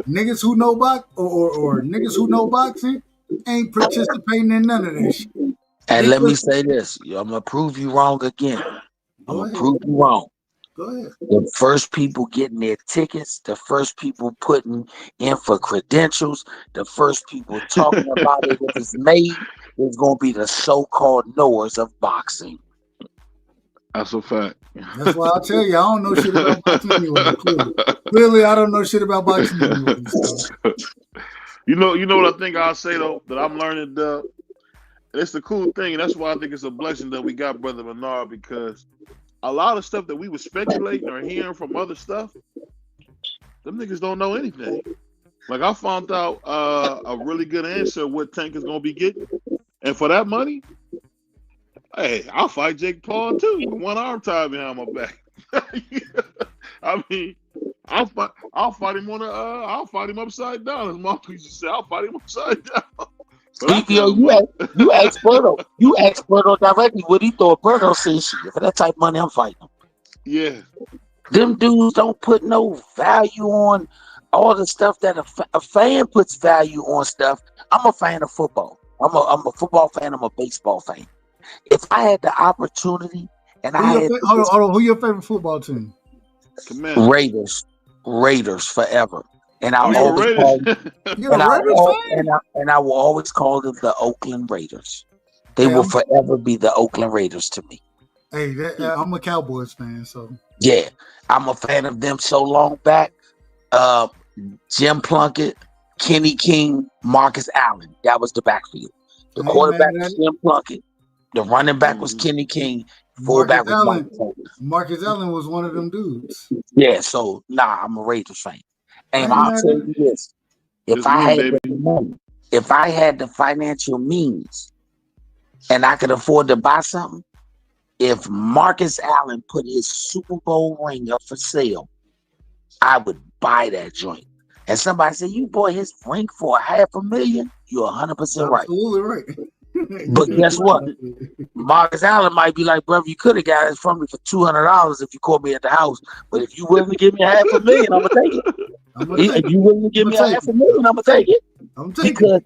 Niggas who know or niggas who know boxing ain't participating in none of that shit. And let me say this, I'm gonna prove you wrong again. I'm gonna prove you wrong. Go ahead. The first people getting their tickets, the first people putting in for credentials, the first people talking about it if it's made, is gonna be the so-called knowers of boxing. That's a fact. That's why I tell you, I don't know shit about boxing anyway. Clearly, I don't know shit about boxing anyway. So. You know what I think I'll say though, that I'm learning it's the cool thing, and that's why I think it's a blessing that we got Brother Bernard, because a lot of stuff that we were speculating or hearing from other stuff, them niggas don't know anything. Like I found out a really good answer what Tank is gonna be getting, and for that money, hey, I'll fight Jake Paul too with one arm tied behind my back. I mean, I'll fight him I'll fight him upside down, as Mom used to say. I'll fight him upside down. You asked Berto directly what he thought. Berto said, "Shit, for that type of money, I'm fighting him." Yeah. Them dudes don't put no value on all the stuff that a fan puts value on stuff. I'm a fan of football. I'm a football fan. I'm a baseball fan. If I had the opportunity and who your favorite football team? Raiders forever. And I will always call them the Oakland Raiders. They will forever be the Oakland Raiders to me. Hey, I'm a Cowboys fan, so yeah, I'm a fan of them so long back. Jim Plunkett, Kenny King, Marcus Allen. That was the backfield. The quarterback was Jim Plunkett. The running back was Kenny King. Fullback was Marcus Allen was one of them dudes. Yeah, so I'm a Raiders fan. And I'll tell you this: if I had the financial means and I could afford to buy something, if Marcus Allen put his Super Bowl ring up for sale, I would buy that joint. And somebody said, "You bought his ring for $500,000." You're 100% right. Absolutely right. But guess what? Marcus Allen might be like, "Brother, you could have got it from me for $200 if you caught me at the house. But if you willing to give me $500,000, I'm gonna take it. If you willing to give me $500,000, I'm gonna take it." Because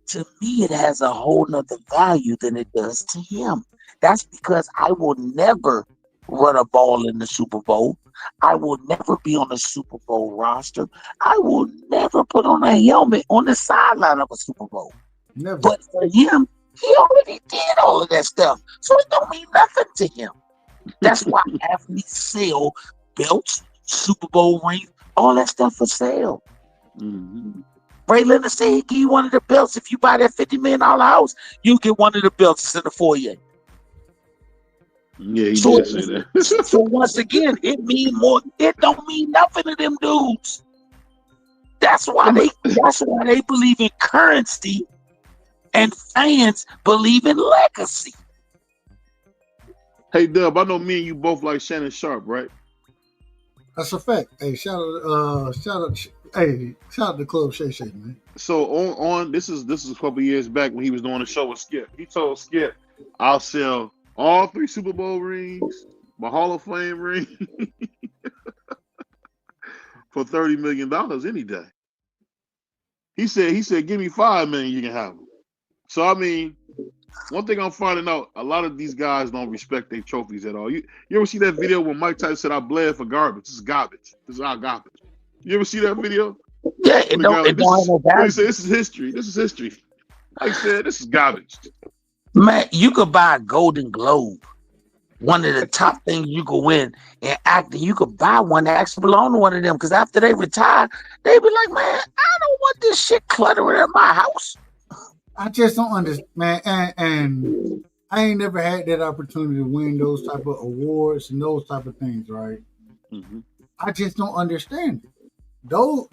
to me, it has a whole nother value than it does to him. That's because I will never run a ball in the Super Bowl. I will never be on the Super Bowl roster. I will never put on a helmet on the sideline of a Super Bowl. Never. But for him, he already did all of that stuff. So it don't mean nothing to him. That's why athletes sell belts, Super Bowl rings, all that stuff for sale. Mm-hmm. Ray Leonard said he'd give you one of the belts. If you buy that $50 million house, you get one of the belts that's in the foyer. Yeah, he did say that. So once again, it mean more. It don't mean nothing to them dudes. That's why they believe in currency, and fans believe in legacy. Hey Dub, I know me and you both like Shannon Sharp, right? That's a fact. Hey, shout out to Club Shay Shay, man. So on this is a couple years back when he was doing a show with Skip. He told Skip, "I'll sell all 3 Super Bowl rings, my Hall of Fame ring, for $30 million any day." He said, give me $5 million, you can have them. So I mean, one thing I'm finding out, a lot of these guys don't respect their trophies at all. You ever see that video when Mike Tyson said, I bled for garbage? This is garbage. This is our garbage. You ever see that video? Yeah, it don't have no value. He said, this is history. This is history. Mike said, this is garbage. Man, you could buy a Golden Globe. One of the top things you could win in acting. You could buy one that actually belong to one of them. Because after they retire, they be like, man, I don't want this shit cluttering in my house. I just don't understand, man. And I ain't never had that opportunity to win those type of awards and those type of things, right? Mm-hmm. I just don't understand it. Though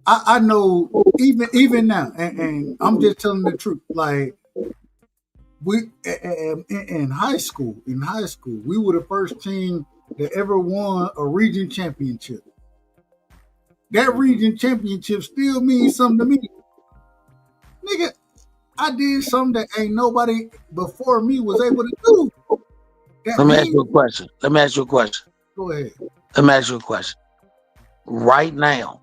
I know even now, and I'm just telling the truth. Like we in high school, we were the first team that ever won a region championship. That region championship still means something to me. Nigga, I did something that ain't nobody before me was able to do. Let me ask you a question. Go ahead. Let me ask you a question. Right now,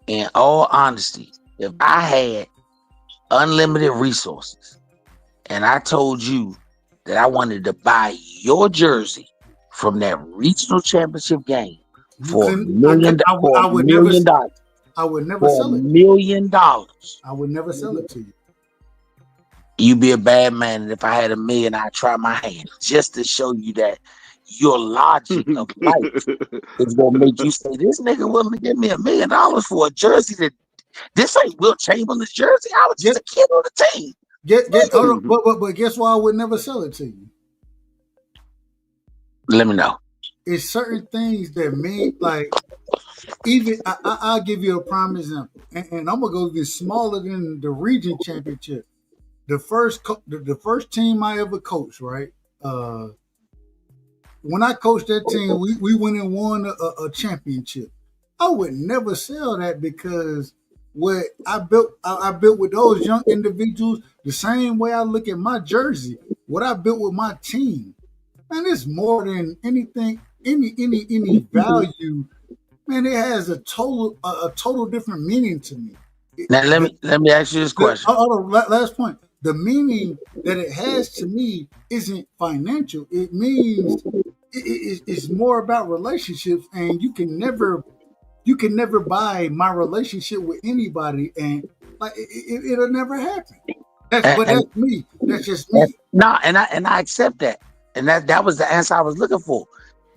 in all honesty, if I had unlimited resources and I told you that I wanted to buy your jersey from that regional championship game for $1 million, I would never sell it. $1 million. I would never sell it to you. You'd be a bad man, and if I had $1 million, I'd try my hand just to show you that your logic of life is gonna make you say, this nigga willing to give me $1 million for a jersey that this ain't Will Chamberlain's jersey. I was just a kid on the team. But guess why I would never sell it to you? Let me know. It's certain things that mean, like, even I'll give you a prime example, and I'm gonna go even smaller than the region championship. The first team I ever coached, right? When I coached that team, we went and won a championship. I would never sell that because what I built with those young individuals, the same way I look at my jersey, what I built with my team, man, it's more than anything, any value. Man, it has a total different meaning to me. Now let me ask you this question. Last point. The meaning that it has to me isn't financial. It means it's more about relationships, and you can never buy my relationship with anybody, and like it'll never happen. That's me. That's just me. No, and I accept that, and that was the answer I was looking for.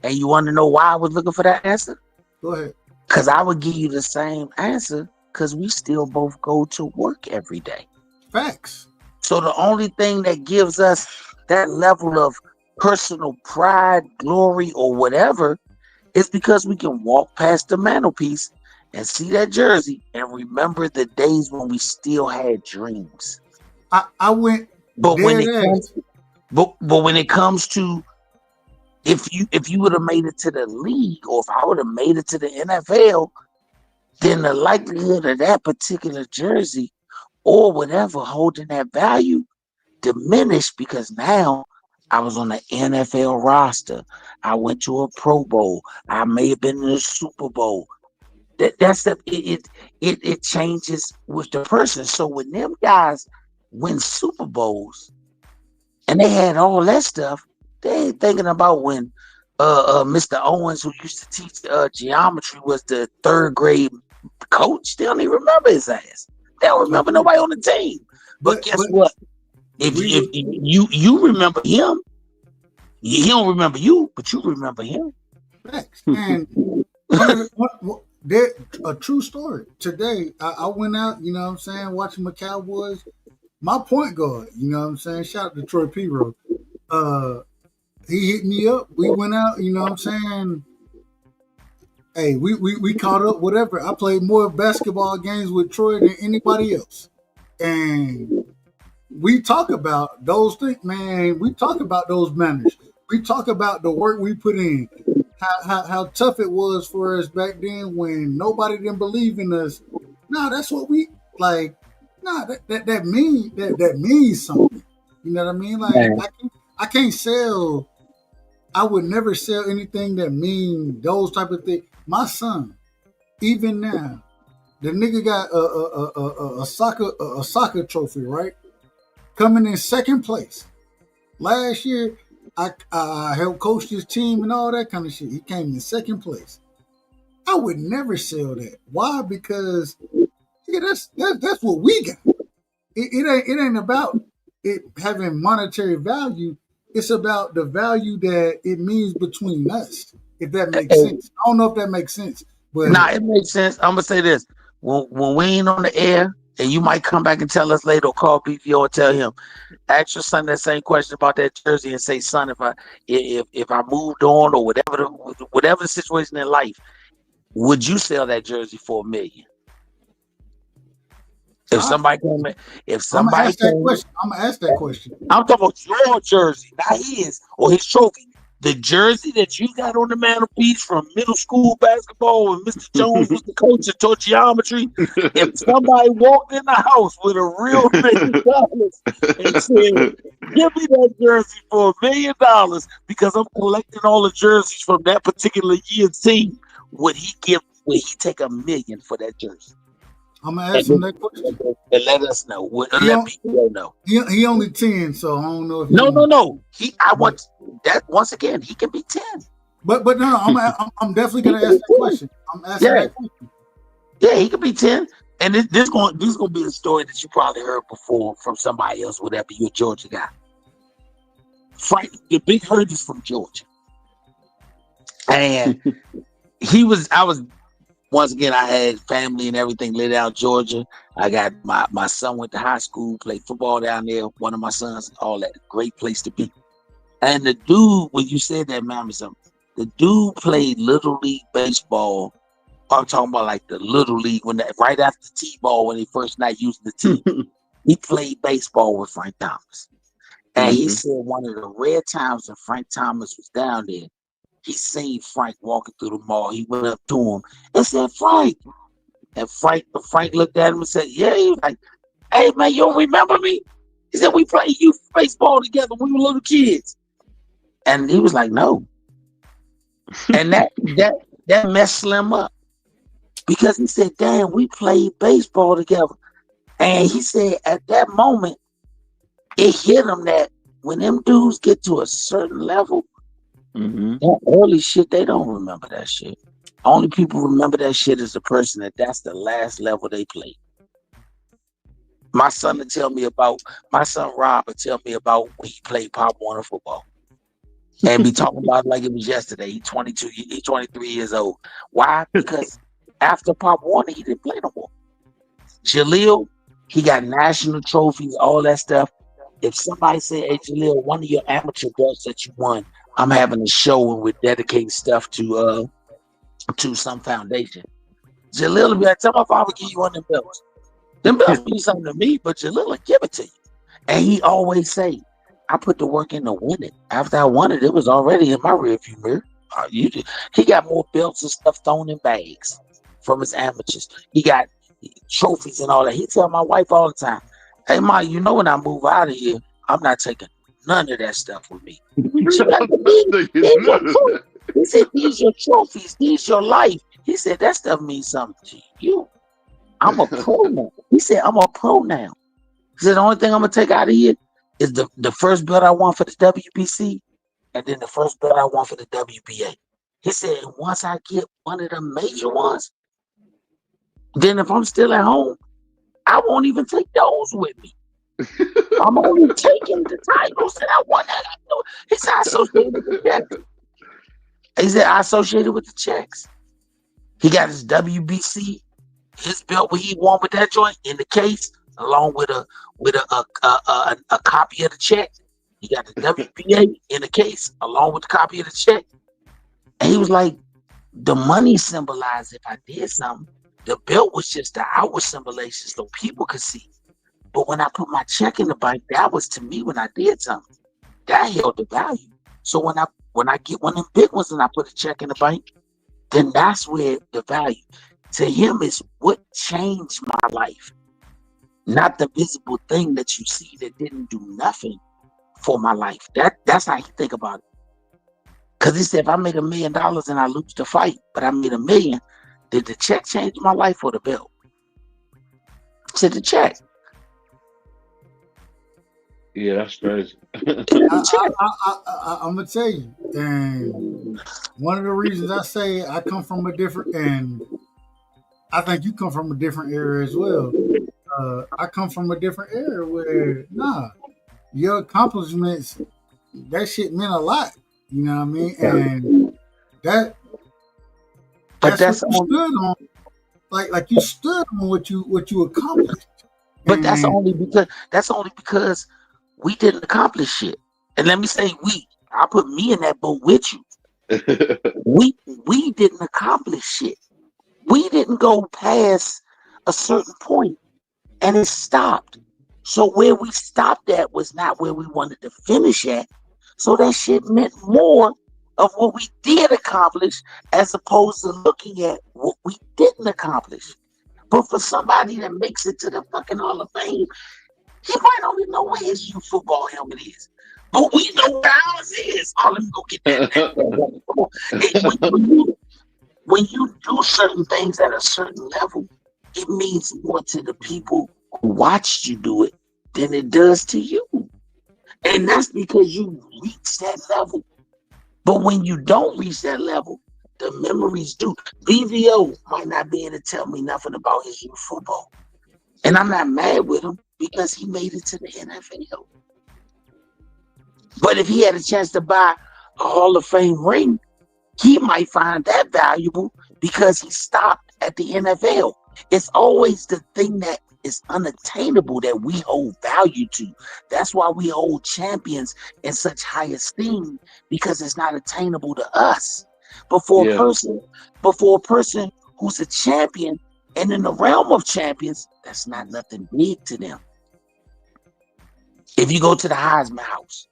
And you want to know why I was looking for that answer? Go ahead. Because I would give you the same answer. Because we still both go to work every day. Facts. So the only thing that gives us that level of personal pride, glory, or whatever is because we can walk past the mantelpiece and see that jersey and remember the days when we still had dreams. I went, but when it comes to if you would have made it to the league, or if I would have made it to the NFL, then the likelihood of that particular jersey or whatever holding that value diminished, because now I was on the NFL roster. I went to a Pro Bowl. I may have been in the Super Bowl. It changes with the person. So when them guys win Super Bowls and they had all that stuff, they ain't thinking about when Mr. Owens, who used to teach geometry, was the third grade coach. They don't even remember his ass. They don't remember nobody on the team. But guess what? If you remember him, he don't remember you, but you remember him. Facts. And a true story. Today, I went out, you know what I'm saying, watching my Cowboys. My point guard, you know what I'm saying, shout out to Troy P-Row. He hit me up. We went out, you know what I'm saying. Hey, we caught up, whatever. I played more basketball games with Troy than anybody else. And we talk about those things, man. We talk about those manners. We talk about the work we put in. How tough it was for us back then when nobody didn't believe in us. No, that's what we like. No, that means something. You know what I mean? Like I can't sell. I would never sell anything that means those type of things. My son, even now, The nigga got a soccer trophy, right? Coming in second place. Last year, I helped coach his team and all that kind of shit. He came in second place. I would never sell that. Why? Because that's what we got. It ain't about it having monetary value. It's about the value that it means between us. If that makes sense. I don't know if that makes sense, but it makes sense. I'm gonna say this: when we ain't on the air, and you might come back and tell us later, or call BPO or tell him, ask your son that same question about that jersey, and say, son, if I moved on or whatever the situation in life, would you sell that jersey for $1 million? If somebody came in, I'm gonna ask that question. I'm talking about your jersey, not his or his trophy. The jersey that you got on the mantelpiece from middle school basketball when Mr. Jones was the coach and taught geometry. If somebody walked in the house with a real $1 million and said, give me that jersey for $1 million because I'm collecting all the jerseys from that particular year's team, would he take $1 million for that jersey? I'm gonna ask him that question. And let us know. Let people know. He only 10, so I don't know if no. I want that once again. He can be 10. But no. I'm definitely gonna ask that question. I'm asking that question. Yeah, he could be 10. And this gonna be a story that you probably heard before from somebody else, whatever. You're a Georgia guy. Frank, the Big Hurt is from Georgia, and I was. Once again, I had family and everything laid out Georgia. I got my son went to high school, played football down there. One of my sons, all that. Great place to be. And the dude, when you said that, man, the dude played Little League baseball. I'm talking about like the Little League right after T-ball when they first not using the team. He played baseball with Frank Thomas. And he said one of the rare times when Frank Thomas was down there, he seen Frank walking through the mall. He went up to him and said, Frank. And Frank looked at him and said, yeah. He was like, hey, man, you don't remember me? He said, we played youth baseball together when we were little kids. And he was like, no. And that messed Slim up. Because he said, damn, we played baseball together. And he said at that moment, it hit him that when them dudes get to a certain level, that early shit, they don't remember that shit. Only people remember that shit is the person that's the last level they played. My son Rob would tell me about when he played Pop Warner football. And be talking about it like it was yesterday. He's 23 years old. Why? Because after Pop Warner, he didn't play no more. Jaleel, he got national trophies, all that stuff. If somebody said, hey, Jaleel, one of your amateur belts that you won, I'm having a show and we're dedicating stuff to some foundation. Jaleel will be like, tell my father give you one of them belts. Them belts mean something to me, but Jaleel will give it to you. And he always say, I put the work in to win it. After I won it, it was already in my rearview mirror. He got more belts and stuff thrown in bags from his amateurs. He got trophies and all that. He tell my wife all the time, hey, Ma, you know when I move out of here, I'm not taking none of that stuff with me. He said, these your trophies, these your life. He said, that stuff means something to you. I'm a pro now. He said, I'm a pro now. He said, the only thing I'm going to take out of here is the first belt I want for the WBC and then the first belt I want for the WBA. He said, once I get one of the major ones, then if I'm still at home, I won't even take those with me. I'm only taking the titles that I won. He said, I associated with the checks. He said, I associated with the checks. He got his WBC, his belt where he won with that joint in the case, along with a copy of the check. He got the WBA in the case, along with the copy of the check. And he was like, the money symbolized if I did something. The belt was just the outward symbolization so people could see. But when I put my check in the bank, that was to me when I did something. That held the value. So when I get one of them big ones and I put a check in the bank, then that's where the value. To him is what changed my life. Not the visible thing that you see that didn't do nothing for my life. That's how he think about it. Because he said, if I make $1 million and I lose the fight, but I made $1 million, did the check change my life or the belt? to the check. Yeah, that's crazy. To the check. I'm gonna tell you, and one of the reasons I say I come from a different, and I think you come from a different era as well. I come from a different era where your accomplishments, that shit meant a lot. You know what I mean? And that's what you stood on. Like you stood on what you accomplished. But that's only because we didn't accomplish shit. And let me say I put me in that boat with you. We didn't accomplish shit. We didn't go past a certain point and it stopped. So where we stopped at was not where we wanted to finish at. So that shit meant more of what we did accomplish as opposed to looking at what we didn't accomplish. But for somebody that makes it to the fucking Hall of Fame, he might not even know where his youth football helmet is. But we know where ours is. Oh, let me go get that. When you do certain things at a certain level, it means more to the people who watched you do it than it does to you. And that's because you reach that level. But when you don't reach that level, the memories do. BVO might not be able to tell me nothing about his youth football. And I'm not mad with him because he made it to the NFL. But if he had a chance to buy a Hall of Fame ring, he might find that valuable because he stopped at the NFL. It's always the thing that is unattainable that we hold value to. That's why we hold champions in such high esteem, because it's not attainable to us. But for a person who's a champion and in the realm of champions, that's not nothing big to them. If you go to the Heisman House,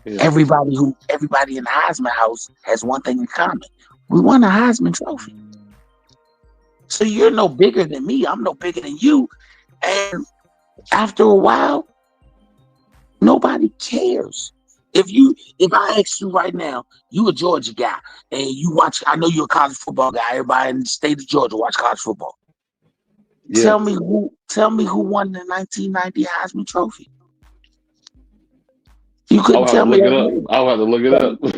everybody in the Heisman House has one thing in common: we won a Heisman Trophy. So you're no bigger than me. I'm no bigger than you. And after a while, nobody cares. If I ask you right now, you a Georgia guy, and you watch, I know you're a college football guy. Everybody in the state of Georgia watch college football. Yeah. Tell me who won the 1990 Heisman Trophy. You couldn't tell me. I'll have to look it up. You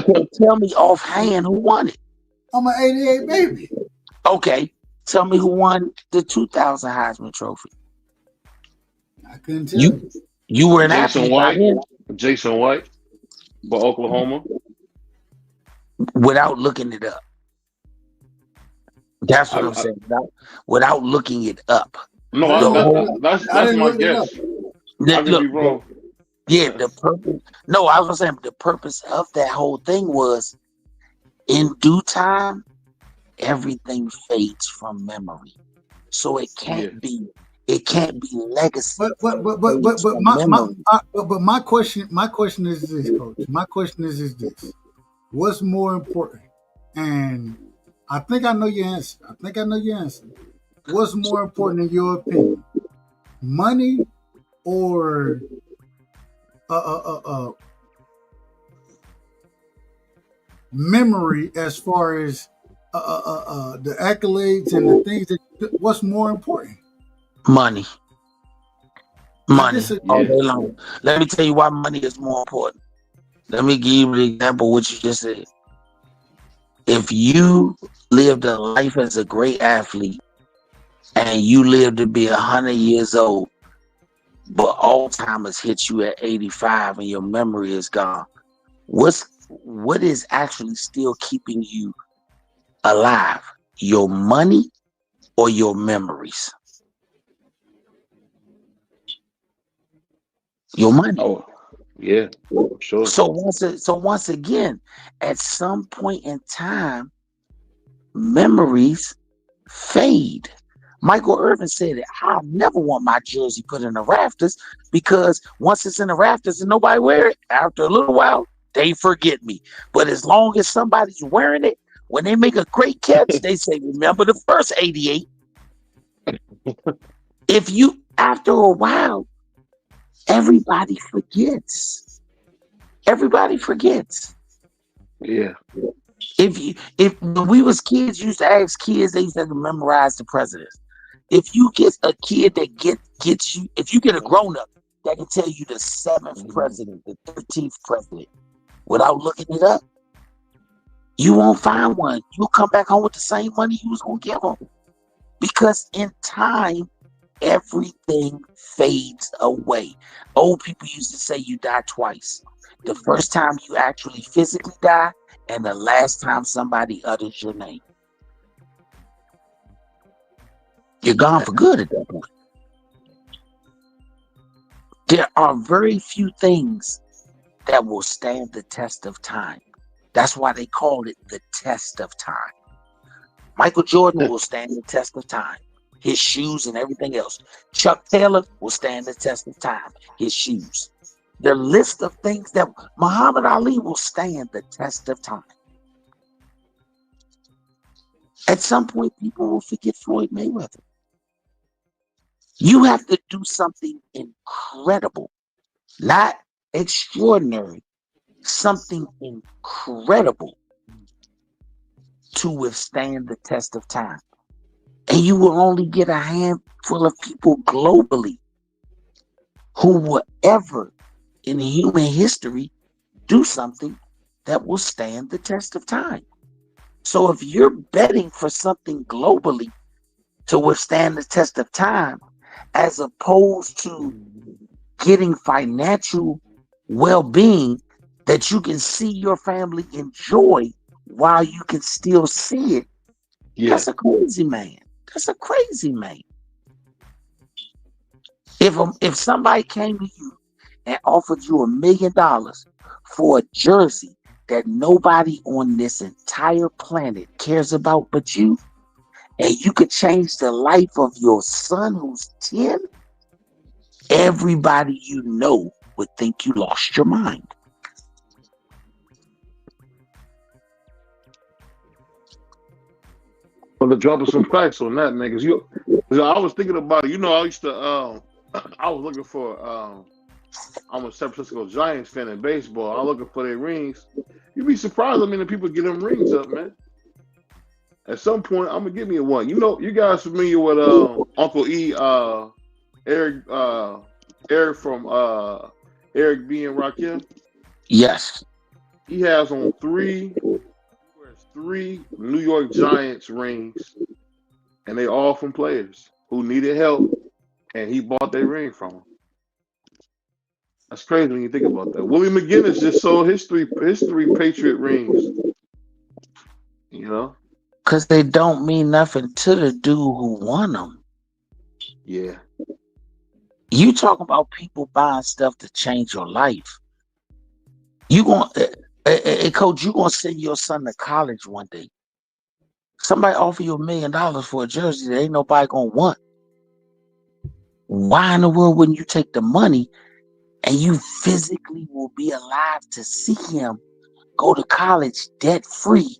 couldn't tell me offhand who won it. I'm an 88 baby. Okay. Tell me who won the 2000 Heisman Trophy. I couldn't tell you. You were an athlete by then. Jason White, for Oklahoma. Without looking it up. That's what I'm saying. Without looking it up. No, that's my guess. I could be wrong. Yeah, the purpose. No, I was saying the purpose of that whole thing was, in due time, everything fades from memory, so it can't be legacy. But my question is this, Coach. My question is this: what's more important? And I think I know your answer. What's more important in your opinion? Money or memory, as far as the accolades and the things that, what's more important? Money all day long. Let me tell you why money is more important. Let me give you the example of what you just said. If you lived a life as a great athlete and you live to be 100 years old, but Alzheimer's hits you at 85 and your memory is gone, what is actually still keeping you alive? Your money or your memories? Your money. Oh, yeah, sure. So once again, at some point in time, memories fade. Michael Irvin said it. I never want my jersey put in the rafters, because once it's in the rafters and nobody wear it, after a little while, they forget me. But as long as somebody's wearing it, when they make a great catch, they say, remember the first 88. After a while, everybody forgets. Yeah. If when we was kids, you used to ask kids, they used to memorize the presidents. If you get a kid that gets you, if you get a grown up that can tell you the 7th president, the 13th president, without looking it up, you won't find one. You'll come back home with the same money you was gonna give them, because in time, everything fades away. Old people used to say you die twice. The first time you actually physically die, and the last time somebody utters your name. You're gone for good at that point. There are very few things that will stand the test of time. That's why they call it the test of time. Michael Jordan will stand the test of time. His shoes and everything else. Chuck Taylor will stand the test of time. His shoes. The list of things that Muhammad Ali will stand the test of time. At some point, people will forget Floyd Mayweather. You have to do something incredible, not extraordinary, something incredible to withstand the test of time. And you will only get a handful of people globally who will ever in human history do something that will stand the test of time. So if you're betting for something globally to withstand the test of time, as opposed to getting financial well-being that you can see your family enjoy while you can still see it, that's a crazy man. That's a crazy man. If somebody came to you and offered you $1 million for a jersey that nobody on this entire planet cares about but you, and you could change the life of your son who's 10, everybody you know would think you lost your mind. Well, to drop some facts on that, man, because I was thinking about it. I used to, I was looking for, I'm a San Francisco Giants fan in baseball. I'm looking for their rings. You'd be surprised how many people get them rings up, man. At some point, I'm gonna give me one. You guys familiar with Uncle E, Eric from Eric B and Rakim? Yes. He has on three New York Giants rings, and they all from players who needed help, and he bought their ring from them. That's crazy when you think about that. Willie McGinnis just sold his three Patriot rings. Because they don't mean nothing to the dude who won them. Yeah. You talk about people buying stuff to change your life. You going, coach, you gonna send your son to college one day. Somebody offer you $1 million for a jersey that ain't nobody gonna want. Why in the world wouldn't you take the money and you physically will be alive to see him go to college debt free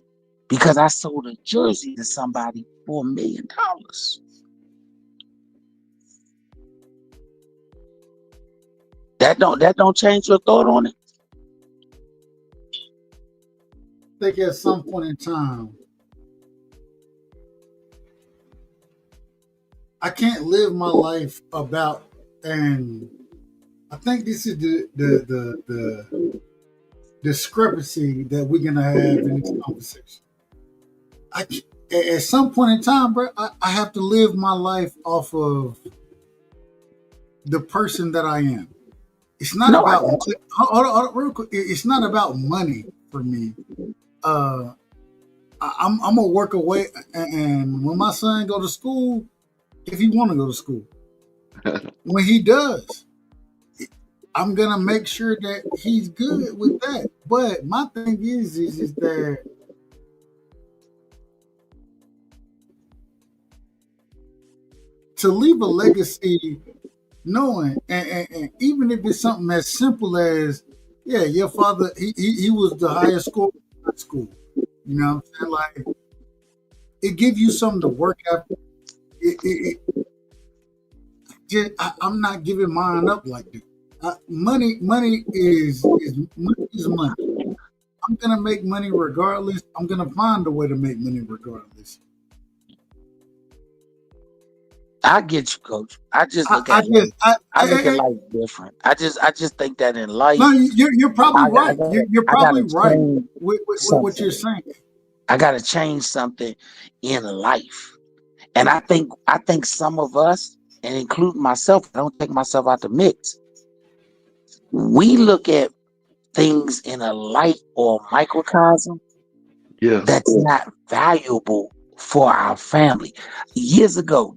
because I sold a jersey to somebody for $1 million? That don't change your thought on it? I think at some point in time, I can't live my life about, and I think this is the discrepancy that we're gonna have in this conversation. At some point in time, bro, I have to live my life off of the person that I am. It's not about hold on, real quick. It's not about money for me. I'm gonna work away, and when my son go to school, if he want to go to school, when he does, I'm gonna make sure that he's good with that. But my thing is that to leave a legacy, knowing, and even if it's something as simple as, yeah, your father, he was the highest scorer in high school. You know what I'm saying? Like, it gives you something to work after. I'm not giving mine up like that. Money is money. I'm gonna make money regardless. I'm gonna find a way to make money regardless. I get you, Coach. I just look I at life. just, I look at life different. I just think that in life, no, you're probably right. You're I probably gotta right change with what you're something. saying. I gotta change something in life. And I think some of us, and including myself, I don't take myself out the mix. We look at things in a light or microcosm Yeah. that's not valuable for our family. Years ago,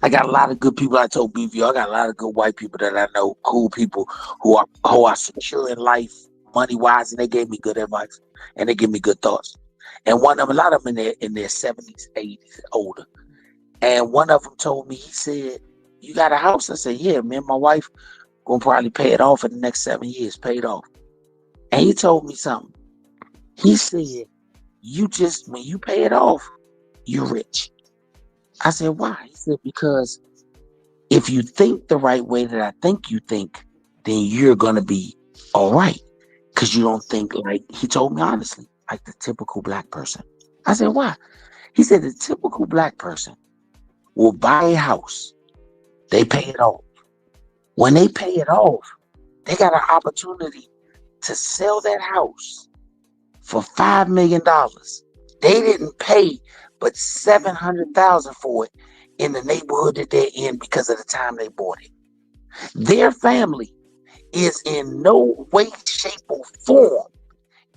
I got a lot of good people. I told BVO, I got a lot of good white people that I know, cool people who are secure in life, money wise, and they gave me good advice and they give me good thoughts. And one of them, a lot of them in their 70s, 80s, older. And one of them told me, he said, "You got a house?" I said, "Yeah, me and my wife gonna probably pay it off in the next 7 years, paid off." And he told me something. He said, when you pay it off, you're rich. I said, "Why?" He said, "Because if you think the right way that I think you think, then you're going to be all right. Because you don't think like," he told me honestly, "like the typical black person." I said, "Why?" He said, "The typical black person will buy a house. They pay it off. When they pay it off, they got an opportunity to sell that house for $5 million. They didn't pay but $700,000 for it in the neighborhood that they're in because of the time they bought it. Their family is in no way, shape, or form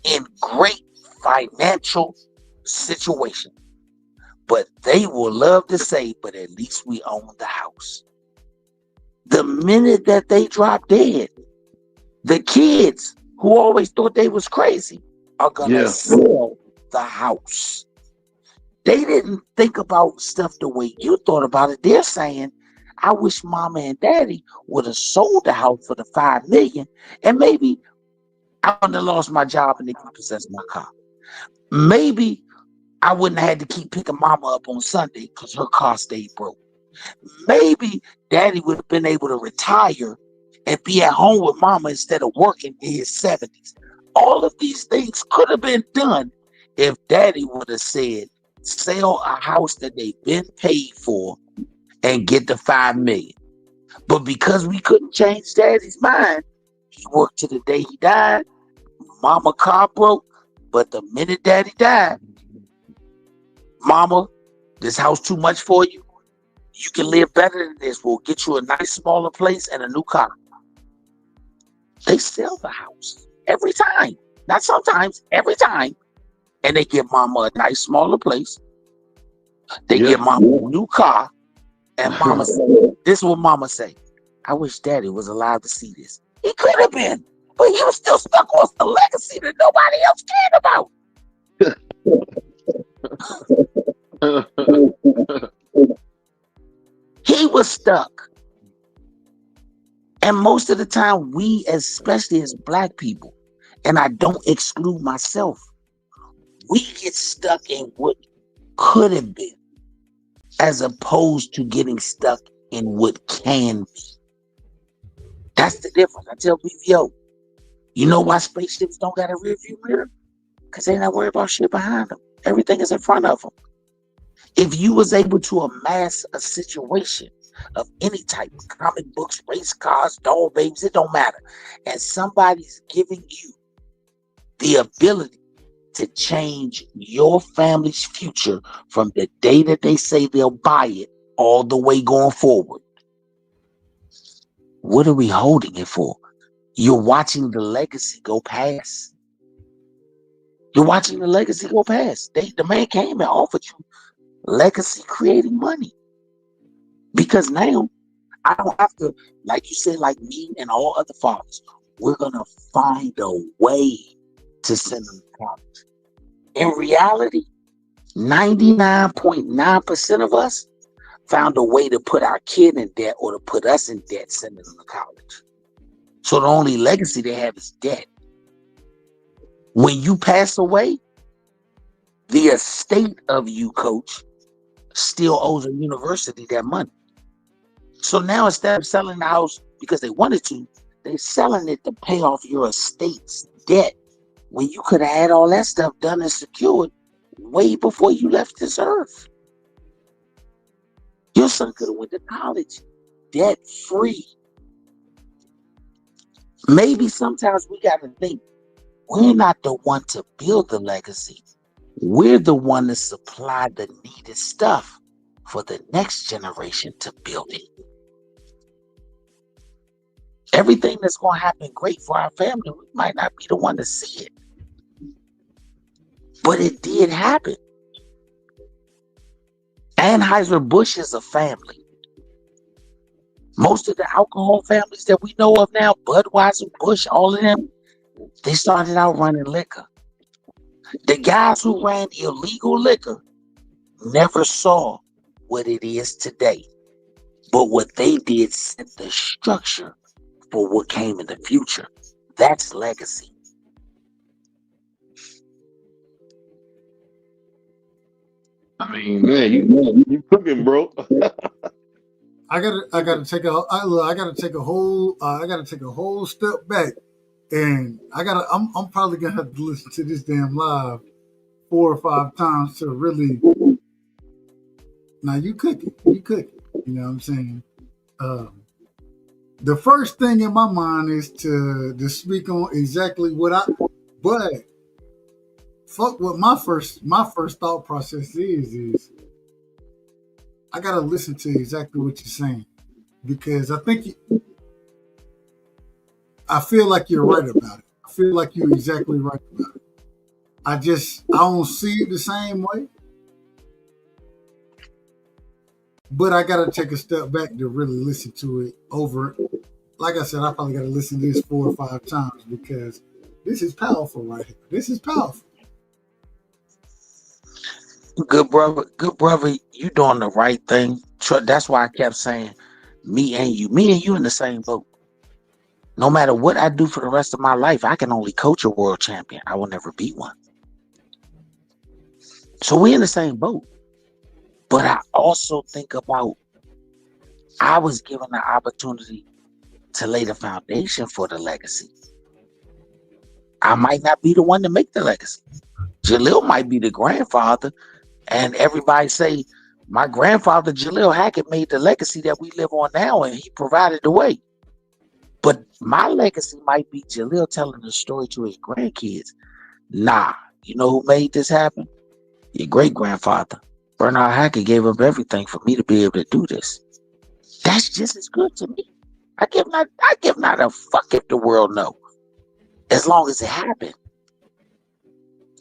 in great financial situation. But they will love to say, but at least we own the house." The minute that they drop dead, the kids who always thought they was crazy are gonna sell the house. They didn't think about stuff the way you thought about it. They're saying, "I wish mama and daddy would have sold the house for the $5 million, and maybe I wouldn't have lost my job and they could possess my car. Maybe I wouldn't have had to keep picking mama up on Sunday because her car stayed broke. Maybe daddy would have been able to retire and be at home with mama instead of working in his 70s. All of these things could have been done if daddy would have said, sell a house that they've been paid for and get the $5 million. But because we couldn't change daddy's mind, he worked to the day he died. Mama car broke, but the minute daddy died, "Mama, this house too much for you. You can live better than this. We'll get you a nice smaller place and a new car." They sell the house every time. Not sometimes, every time. And they give mama a nice smaller place. They give mama a new car. And mama said, this is what mama say: "I wish daddy was alive to see this." He could have been, but he was still stuck on a legacy that nobody else cared about. He was stuck. And most of the time, we, especially as black people, and I don't exclude myself, we get stuck in what could have been as opposed to getting stuck in what can be. That's the difference. I tell BVO, you know why spaceships don't got a rear view mirror? Because they're not worried about shit behind them. Everything is in front of them. If you was able to amass a situation of any type, comic books, race cars, doll babies, it don't matter, and somebody's giving you the ability to change your family's future from the day that they say they'll buy it all the way going forward, what are we holding it for? You're watching the legacy go past. You're watching the legacy go past. The man came and offered you legacy creating money. Because now I don't have to, like you said, like me and all other fathers, we're going to find a way to send them to college. In reality, 99.9% of us found a way to put our kid in debt or to put us in debt, sending them to college. So the only legacy they have is debt. When you pass away, the estate of you, coach, still owes a university that money. So now instead of selling the house because they wanted to, they're selling it to pay off your estate's debt when you could have had all that stuff done and secured way before you left this earth. You Your son could have went to college debt free. Maybe sometimes we got to think we're not the one to build the legacy. We're the one to supply the needed stuff for the next generation to build it. Everything that's going to happen great for our family, we might not be the one to see it. But it did happen. Anheuser-Busch is a family. Most of the alcohol families that we know of now, Budweiser, Busch, all of them, they started out running liquor. The guys who ran illegal liquor never saw what it is today. But what they did set the structure for what came in the future. That's legacy. I mean, man, you cooking, bro. I gotta take a whole step back, and I'm probably gonna have to listen to this damn live 4 or 5 times to really. Now you cooking, you know what I'm saying? The first thing in my mind is to speak on exactly but fuck what my first thought process is I gotta listen to exactly what you're saying, because I feel like you're right about it. I feel like you're exactly right about it. I don't see it the same way, but I gotta take a step back to really listen to it over. Like I said, I probably gotta listen to this 4 or 5 times, because this is powerful right here. This is powerful. Good brother, you doing the right thing. That's why I kept saying, me and you in the same boat. No matter what I do for the rest of my life, I can only coach a world champion. I will never beat one. So we're in the same boat. But I also think about, I was given the opportunity to lay the foundation for the legacy. I might not be the one to make the legacy. Jaleel might be the grandfather, and everybody say, my grandfather Jaleel Hackett made the legacy that we live on now, and he provided the way. But my legacy might be Jaleel telling the story to his grandkids. Nah, you know who made this happen? Your great-grandfather. Bernard Hackett gave up everything for me to be able to do this. That's just as good to me. I give not a fuck if the world know, as long as it happened.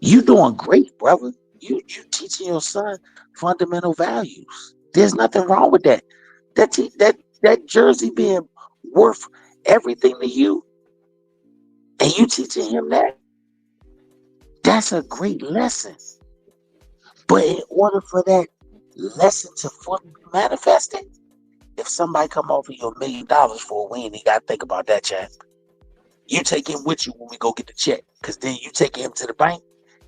You doing great, brother. You teaching your son fundamental values. There's nothing wrong with that. That jersey being worth everything to you, and you teaching him that, that's a great lesson. But in order for that lesson to fully be manifested, if somebody come over your $1 million for a win, you gotta think about that, champ. You take him with you when we go get the check, because then you take him to the bank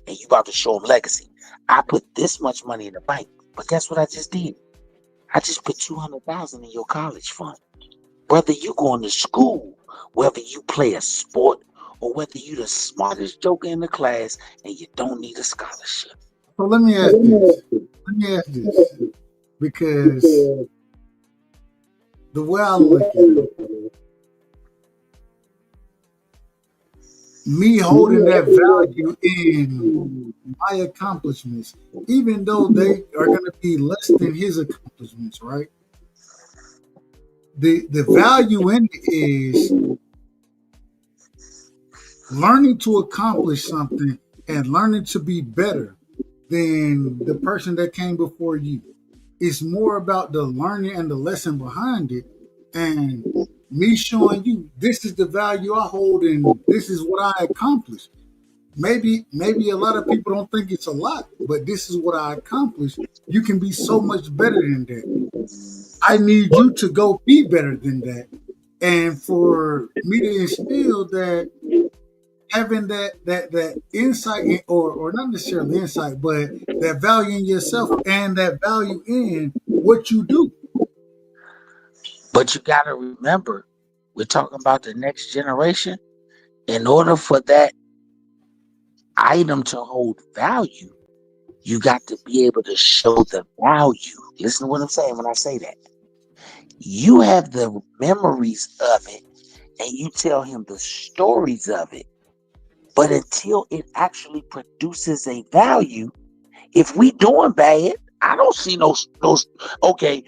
and you about to show him legacy. I put this much money in the bank, but guess what I just did? I just put $200,000 in your college fund. Whether you going to school, whether you play a sport, or whether you the smartest joker in the class and you don't need a scholarship. So let me ask this, because the way I look at it, me holding that value in my accomplishments, even though they are going to be less than his accomplishments, right? The value in it is learning to accomplish something and learning to be better than the person that came before you. It's more about the learning and the lesson behind it, and me showing you this is the value I hold and this is what I accomplished. Maybe a lot of people don't think it's a lot, but this is what I accomplished. You can be so much better than that. I need you to go be better than that. And for me to instill that, having that insight, or not necessarily insight, but that value in yourself and that value in what you do. But you got to remember, we're talking about the next generation. In order for that item to hold value, you got to be able to show the value Listen to what I'm saying when I say that. You have the memories of it and you tell him the stories of it. But until it actually produces a value, if we doing bad, I don't see those. Okay,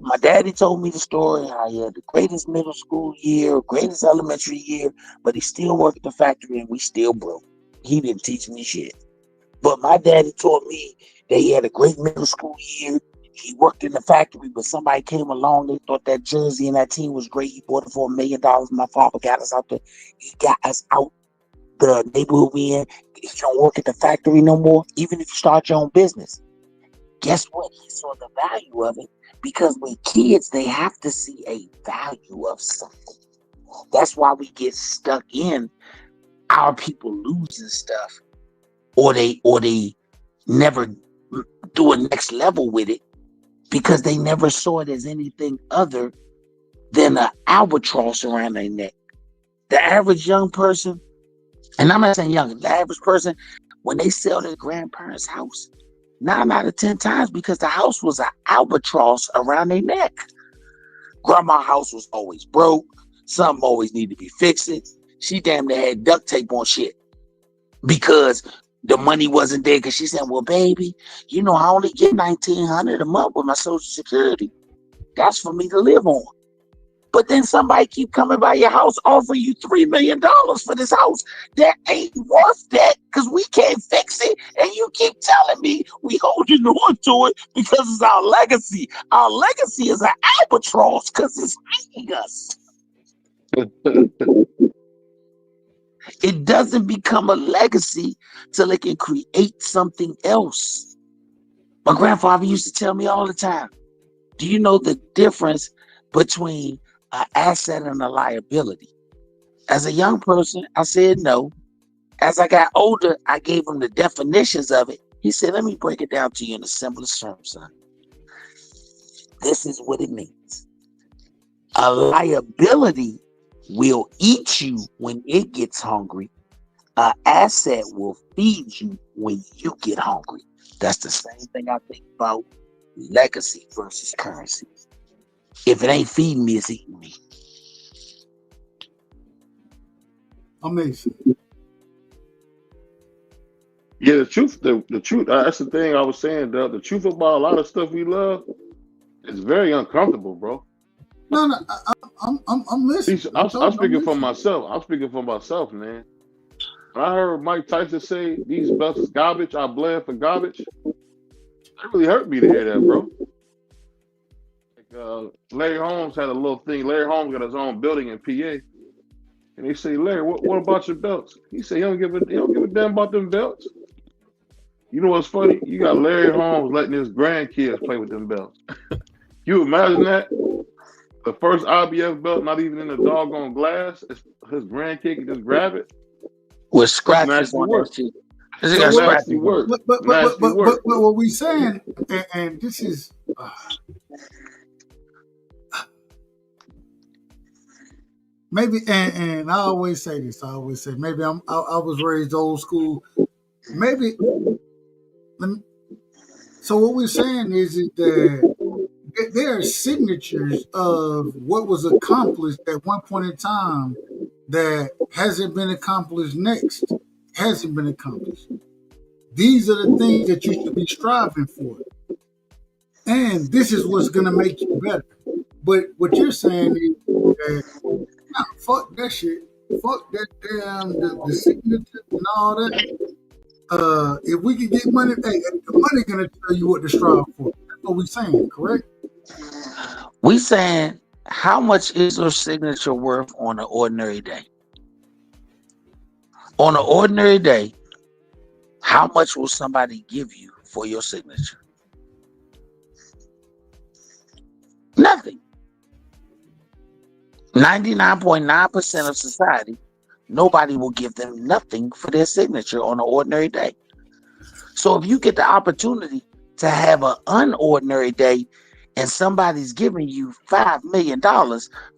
my daddy told me the story how he had the greatest middle school year, greatest elementary year, but he still worked at the factory and we still broke. He didn't teach me shit. But my daddy told me that he had a great middle school year. He worked in the factory, but somebody came along. They thought that jersey and that team was great. He bought it for $1 million. My father got us out there. He got us out the neighborhood we in. If you don't work at the factory no more, even if you start your own business, guess what? He saw the value of it, because with kids, they have to see a value of something. That's why we get stuck in our people losing stuff, or they never do a next level with it, because they never saw it as anything other than an albatross around their neck. The average young person, and I'm not saying young, the average person, when they sell their grandparents' house, 9 out of 10 times, because the house was an albatross around their neck. Grandma's house was always broke. Something always needed to be fixed. She damn near had duct tape on shit because the money wasn't there. Because she said, well, baby, you know, I only get $1,900 a month with my Social Security. That's for me to live on. But then somebody keep coming by your house, offering you $3 million for this house that ain't worth that because we can't fix it. And you keep telling me we holding on to it because it's our legacy. Our legacy is an albatross because it's hanging us. It doesn't become a legacy till it can create something else. My grandfather used to tell me all the time, do you know the difference between an asset and a liability? As a young person, I said no. As I got older, I gave him the definitions of it. He said, let me break it down to you in the simplest terms, son. This is what it means. A liability will eat you when it gets hungry. An asset will feed you when you get hungry. That's the same thing I think about legacy versus currency. If it ain't feeding me, it's eating me. Amazing. Yeah, the truth. That's the thing I was saying. The truth about a lot of stuff we love is very uncomfortable, bro. No, I'm listening. I'm speaking for myself. I'm speaking for myself, man. When I heard Mike Tyson say these belts is garbage, I bled for garbage, it really hurt me to hear that, bro. Like, Larry Holmes had a little thing. Larry Holmes got his own building in PA, and they say, Larry, what about your belts? He said he don't give a damn about them belts. You know what's funny? You got Larry Holmes letting his grandkids play with them belts. You imagine that? The first IBF belt, not even in the doggone glass, his grandkid can just grab it. With scratches on that shit. Nasty work. But what we saying, and this is maybe, and I always say this. I always say maybe I was raised old school. Maybe. So what we're saying is that there are signatures of what was accomplished at one point in time that hasn't been accomplished next. Hasn't been accomplished. These are the things that you should be striving for. And this is what's going to make you better. But what you're saying is that, nah, fuck that shit. Fuck that damn, the signature and all that. If we can get money, hey, the money going to tell you what to strive for. That's what we're saying, correct? We saying, how much is your signature worth on an ordinary day? On an ordinary day, how much will somebody give you for your signature? Nothing. 99.9% of society, nobody will give them nothing for their signature on an ordinary day. So if you get the opportunity to have an unordinary day and somebody's giving you $5 million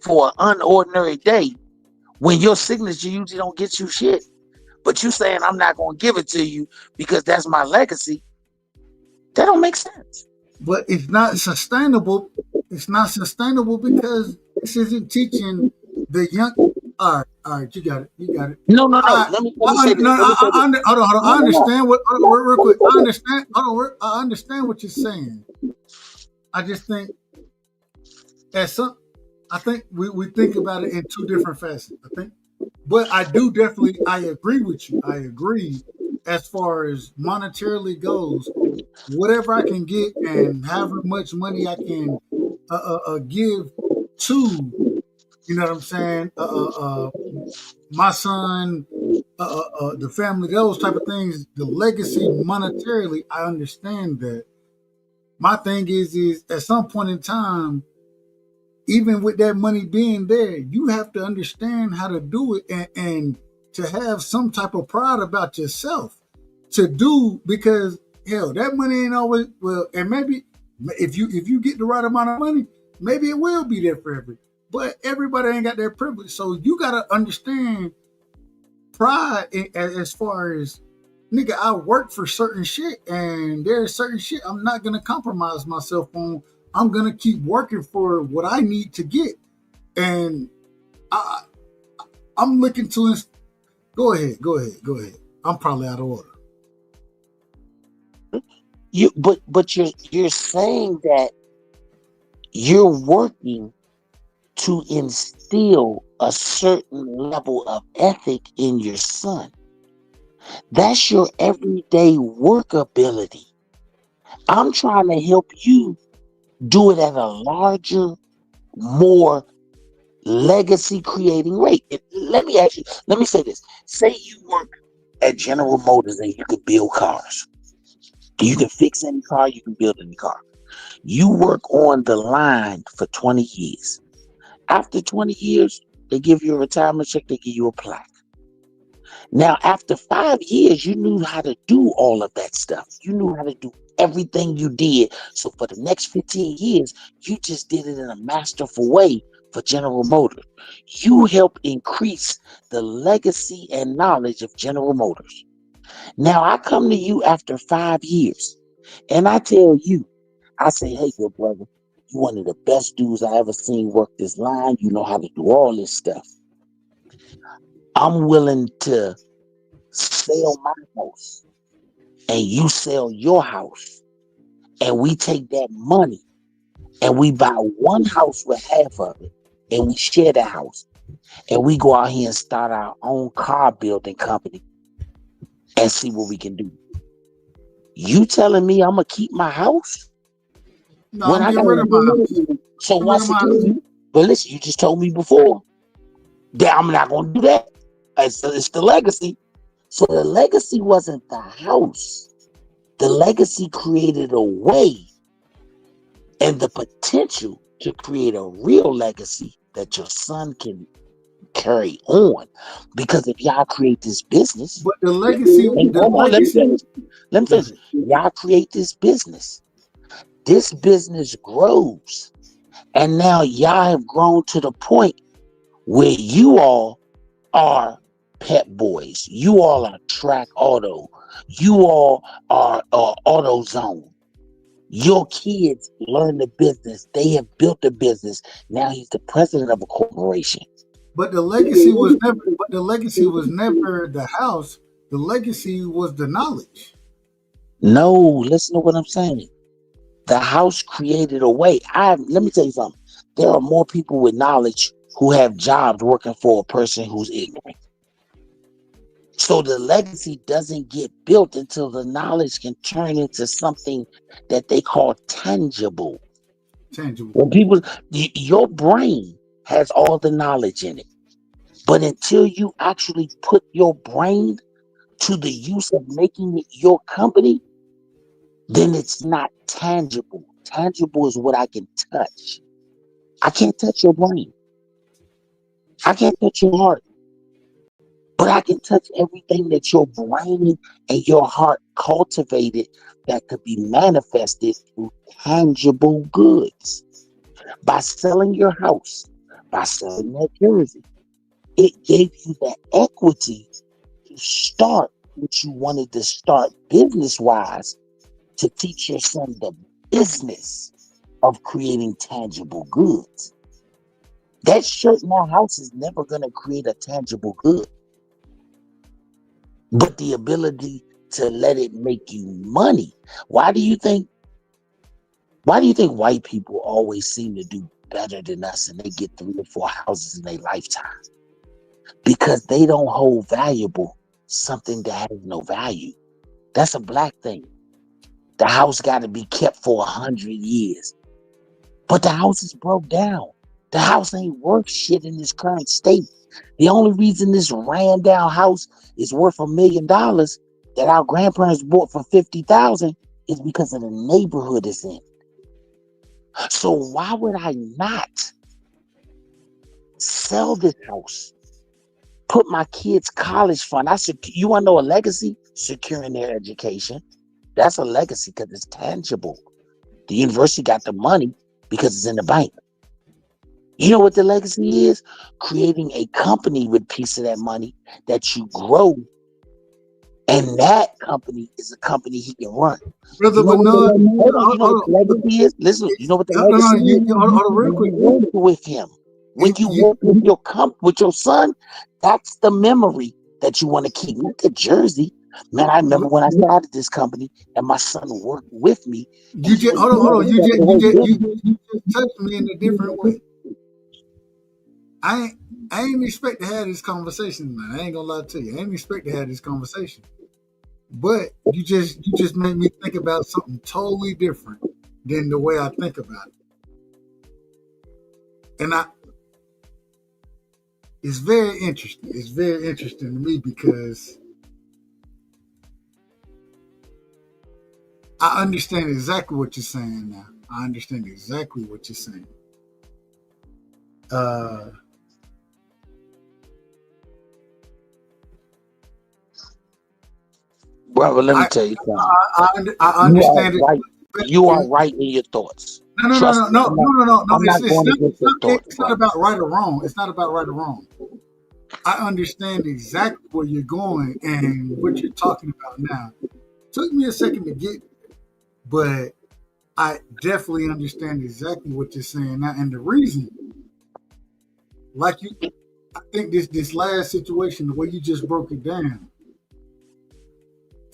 for an unordinary day, when your signature usually don't get you shit, but you saying I'm not going to give it to you because that's my legacy, that don't make sense. but it's not sustainable. It's not sustainable because this isn't teaching the young. All right, you got it. You got it. No, no, no. I, Let me say this. no, Let me say this. hold on, hold on. No, I no, no. understand what. Hold on, real quick. I understand. Hold on, I understand what you're saying. I just think at some, I think we think about it in two different facets. I think, but I do definitely. I agree with you. I agree as far as monetarily goes. Whatever I can get and however much money I can give to, you know what I'm saying, my son, the family, those type of things, the legacy monetarily, I understand that. My thing is at some point in time, even with that money being there, you have to understand how to do it and to have some type of pride about yourself to do, because hell, that money ain't always well, and maybe if you get the right amount of money, maybe it will be there forever. But everybody ain't got that privilege, so you gotta understand pride as far as nigga, I work for certain shit, and there's certain shit I'm not gonna compromise myself on. I'm gonna keep working for what I need to get, and I, I'm looking to. Go ahead, go ahead, go ahead. I'm probably out of order. But you're saying that you're working to instill a certain level of ethic in your son. That's your everyday work ability. I'm trying to help you do it at a larger, more legacy creating rate. Let me say this. Say you work at General Motors and you can build cars. You can fix any car, you can build any car. You work on the line for 20 years. After 20 years, they give you a retirement check, they give you a plaque. Now, after 5 years, you knew how to do all of that stuff. You knew how to do everything you did. So for the next 15 years, you just did it in a masterful way for General Motors. You helped increase the legacy and knowledge of General Motors. Now I come to you after 5 years and I tell you, I say, hey, good brother, you one of the best dudes I ever seen work this line. You know how to do all this stuff. I'm willing to sell my house and you sell your house, and we take that money and we buy one house with half of it and we share the house, and we go out here and start our own car building company and see what we can do. You telling me I'm gonna keep my house No, when I'm I getting got rid of my house. so Get rid of once my house. again, but listen, you just told me before that I'm not gonna do that. It's the legacy. So the legacy wasn't the house. The legacy created a way and the potential to create a real legacy that your son can carry on. Because if y'all create this business, But the legacy, and the hold on, let me legacy. finish. Let me finish. Y'all create this business. This business grows. And now y'all have grown to the point where you all are Pep Boys. You all are Track Auto. You all are AutoZone. Your kids learn the business. They have built a business. Now he's the president of a corporation. But the legacy was never. But the legacy was never the house. The legacy was the knowledge. No, listen to what I'm saying. The house created a way. Let me tell you something. There are more people with knowledge who have jobs working for a person who's ignorant. So the legacy doesn't get built until the knowledge can turn into something that they call tangible. Tangible. When people, your brain has all the knowledge in it, but until you actually put your brain to the use of making it your company, then it's not tangible. Tangible is what I can touch. I can't touch your brain. I can't touch your heart. But I can touch everything that your brain and your heart cultivated that could be manifested through tangible goods. By selling your house, by selling that jersey, it gave you that equity to start what you wanted to start business-wise, to teach your son the business of creating tangible goods. That shirt in our house is never going to create a tangible good, but the ability to let it make you money. Why do you think white people always seem to do better than us and they get 3 or 4 houses in their lifetime? Because they don't hold valuable something that has no value. That's a black thing. The house got to be kept for 100 years. But the house is broke down. The house ain't worth shit in its current state. The only reason this ran down house is worth $1 million that our grandparents bought for $50,000 is because of the neighborhood it's in. So why would I not sell this house? Put my kids' college fund. You want to know a legacy? Securing their education. That's a legacy because it's tangible. The university got the money because it's in the bank. You know what the legacy is? Creating a company with a piece of that money that you grow, and that company is a company he can run. Brother, You know but what the legacy is? Listen, you know what the legacy is? Real quick. Work with him. When you work with your son, that's the memory that you want to keep. Not the jersey. Man, I remember when I started this company and my son worked with me. You just hold on. You just touched me in a different way. I ain't expect to have this conversation, man. I ain't gonna lie to you. I ain't expect to have this conversation. But you just made me think about something totally different than the way I think about it. And it's very interesting. It's very interesting to me because I understand exactly what you're saying now. I understand exactly what you're saying. Brother, let me tell you something. I understand it. Right. You are right in your thoughts. No. It's not about right or wrong. It's not about right or wrong. I understand exactly where you're going and what you're talking about now. Took me a second to get, but I definitely understand exactly what you're saying now. And the reason, I think this last situation, the way you just broke it down,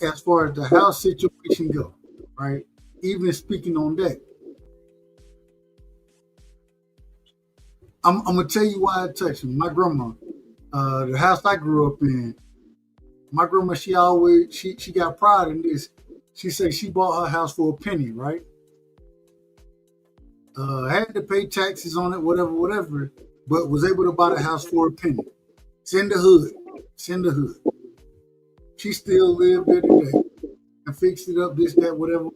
as far as the house situation go, right? Even speaking on that, I'm gonna tell you why it touched me. My grandma, the house I grew up in, my grandma, she got pride in this. She said she bought her house for a penny, right? Had to pay taxes on it, whatever, but was able to buy the house for a penny. It's in the hood. She still lived there today and fixed it up, this, that, whatever.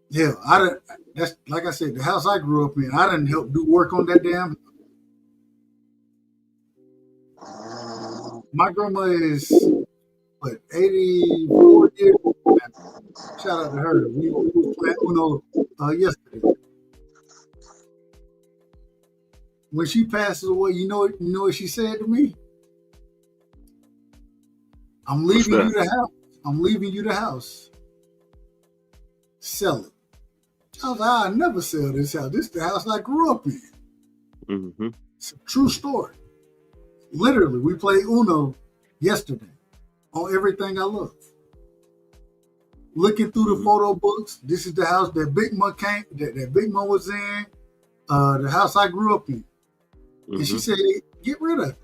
Yeah, that's like I said, the house I grew up in, I didn't help do work on that damn. My grandma is 84 years old. Shout out to her. We were playing Uno yesterday. When she passes away, you know what she said to me? I'm leaving you the house. I'm leaving you the house. Sell it. I was like, I'll never sell this house. This is the house I grew up in. Mm-hmm. It's a true story. Literally, we played Uno yesterday on everything I love. Looking through the photo books, this is the house that Big Mom that Big Mom was in, the house I grew up in. Mm-hmm. And she said, get rid of it.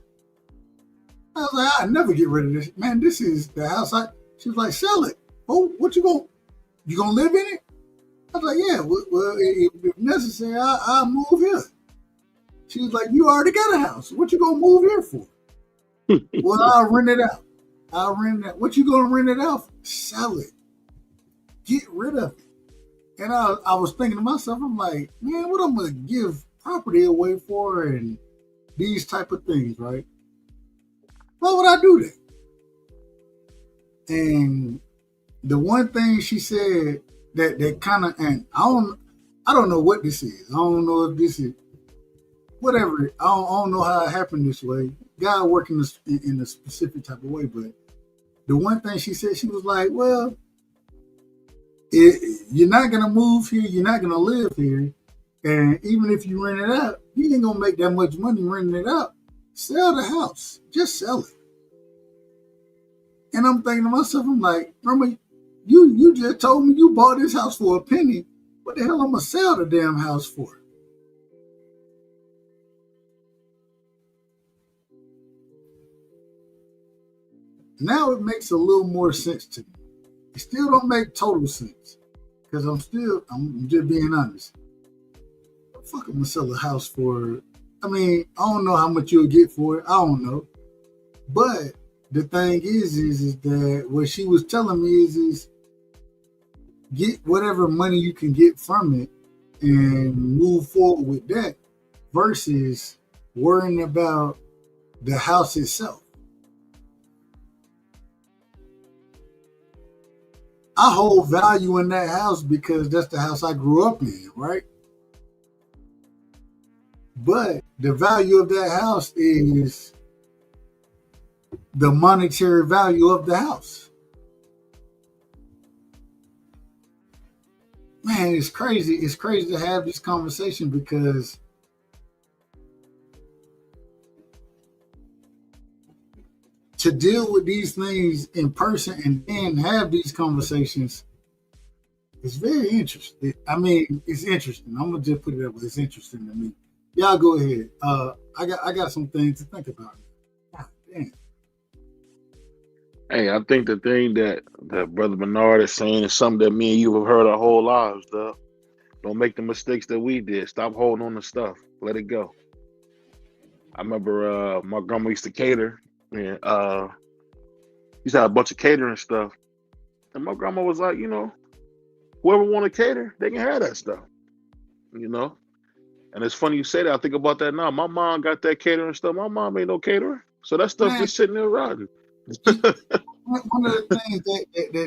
I was like, I'll never get rid of this. Man, this is the house she was like, sell it. Oh, what you gonna live in it? I was like, yeah, well, if necessary, I'll move here. She was like, you already got a house. What you gonna move here for? Well, I'll rent it out. What you gonna rent it out for? Sell it. Get rid of it. And I was thinking to myself, I'm like, man, what I'm gonna give property away for and these type of things, right? Why would I do that? And the one thing she said that kind of, and I don't know what this is. I don't know if this is whatever. I don't know how it happened this way. God working in a specific type of way, but the one thing she said, she was like, well, You're not gonna move here. You're not gonna live here. And even if you rent it out, you ain't gonna make that much money renting it out. Sell the house. Just sell it. And I'm thinking to myself, I'm like, Roma, you just told me you bought this house for a penny. What the hell I'm gonna sell the damn house for? Now it makes a little more sense to me. It still don't make total sense. Because I'm just being honest. What the fuck I'm gonna sell a house for? I mean, I don't know how much you'll get for it. I don't know. But the thing is that what she was telling me is get whatever money you can get from it and move forward with that versus worrying about the house itself. I hold value in that house because that's the house I grew up in, right? But the value of that house is the monetary value of the house. Man, it's crazy. It's crazy to have this conversation because to deal with these things in person and then have these conversations is very interesting. I mean, it's interesting. I'm gonna just put it up. It's interesting to me. Y'all go ahead. I got some things to think about. God damn. Hey, I think the thing that Brother Bernard is saying is something that me and you have heard our whole lives, though. Don't make the mistakes that we did. Stop holding on to stuff. Let it go. I remember my grandma used to cater, and used to have a bunch of catering stuff. And my grandma was like, whoever want to cater, they can have that stuff. And it's funny you say that. I think about that now. My mom got that catering stuff. My mom ain't no caterer. So that stuff just sitting there rotting. One of the things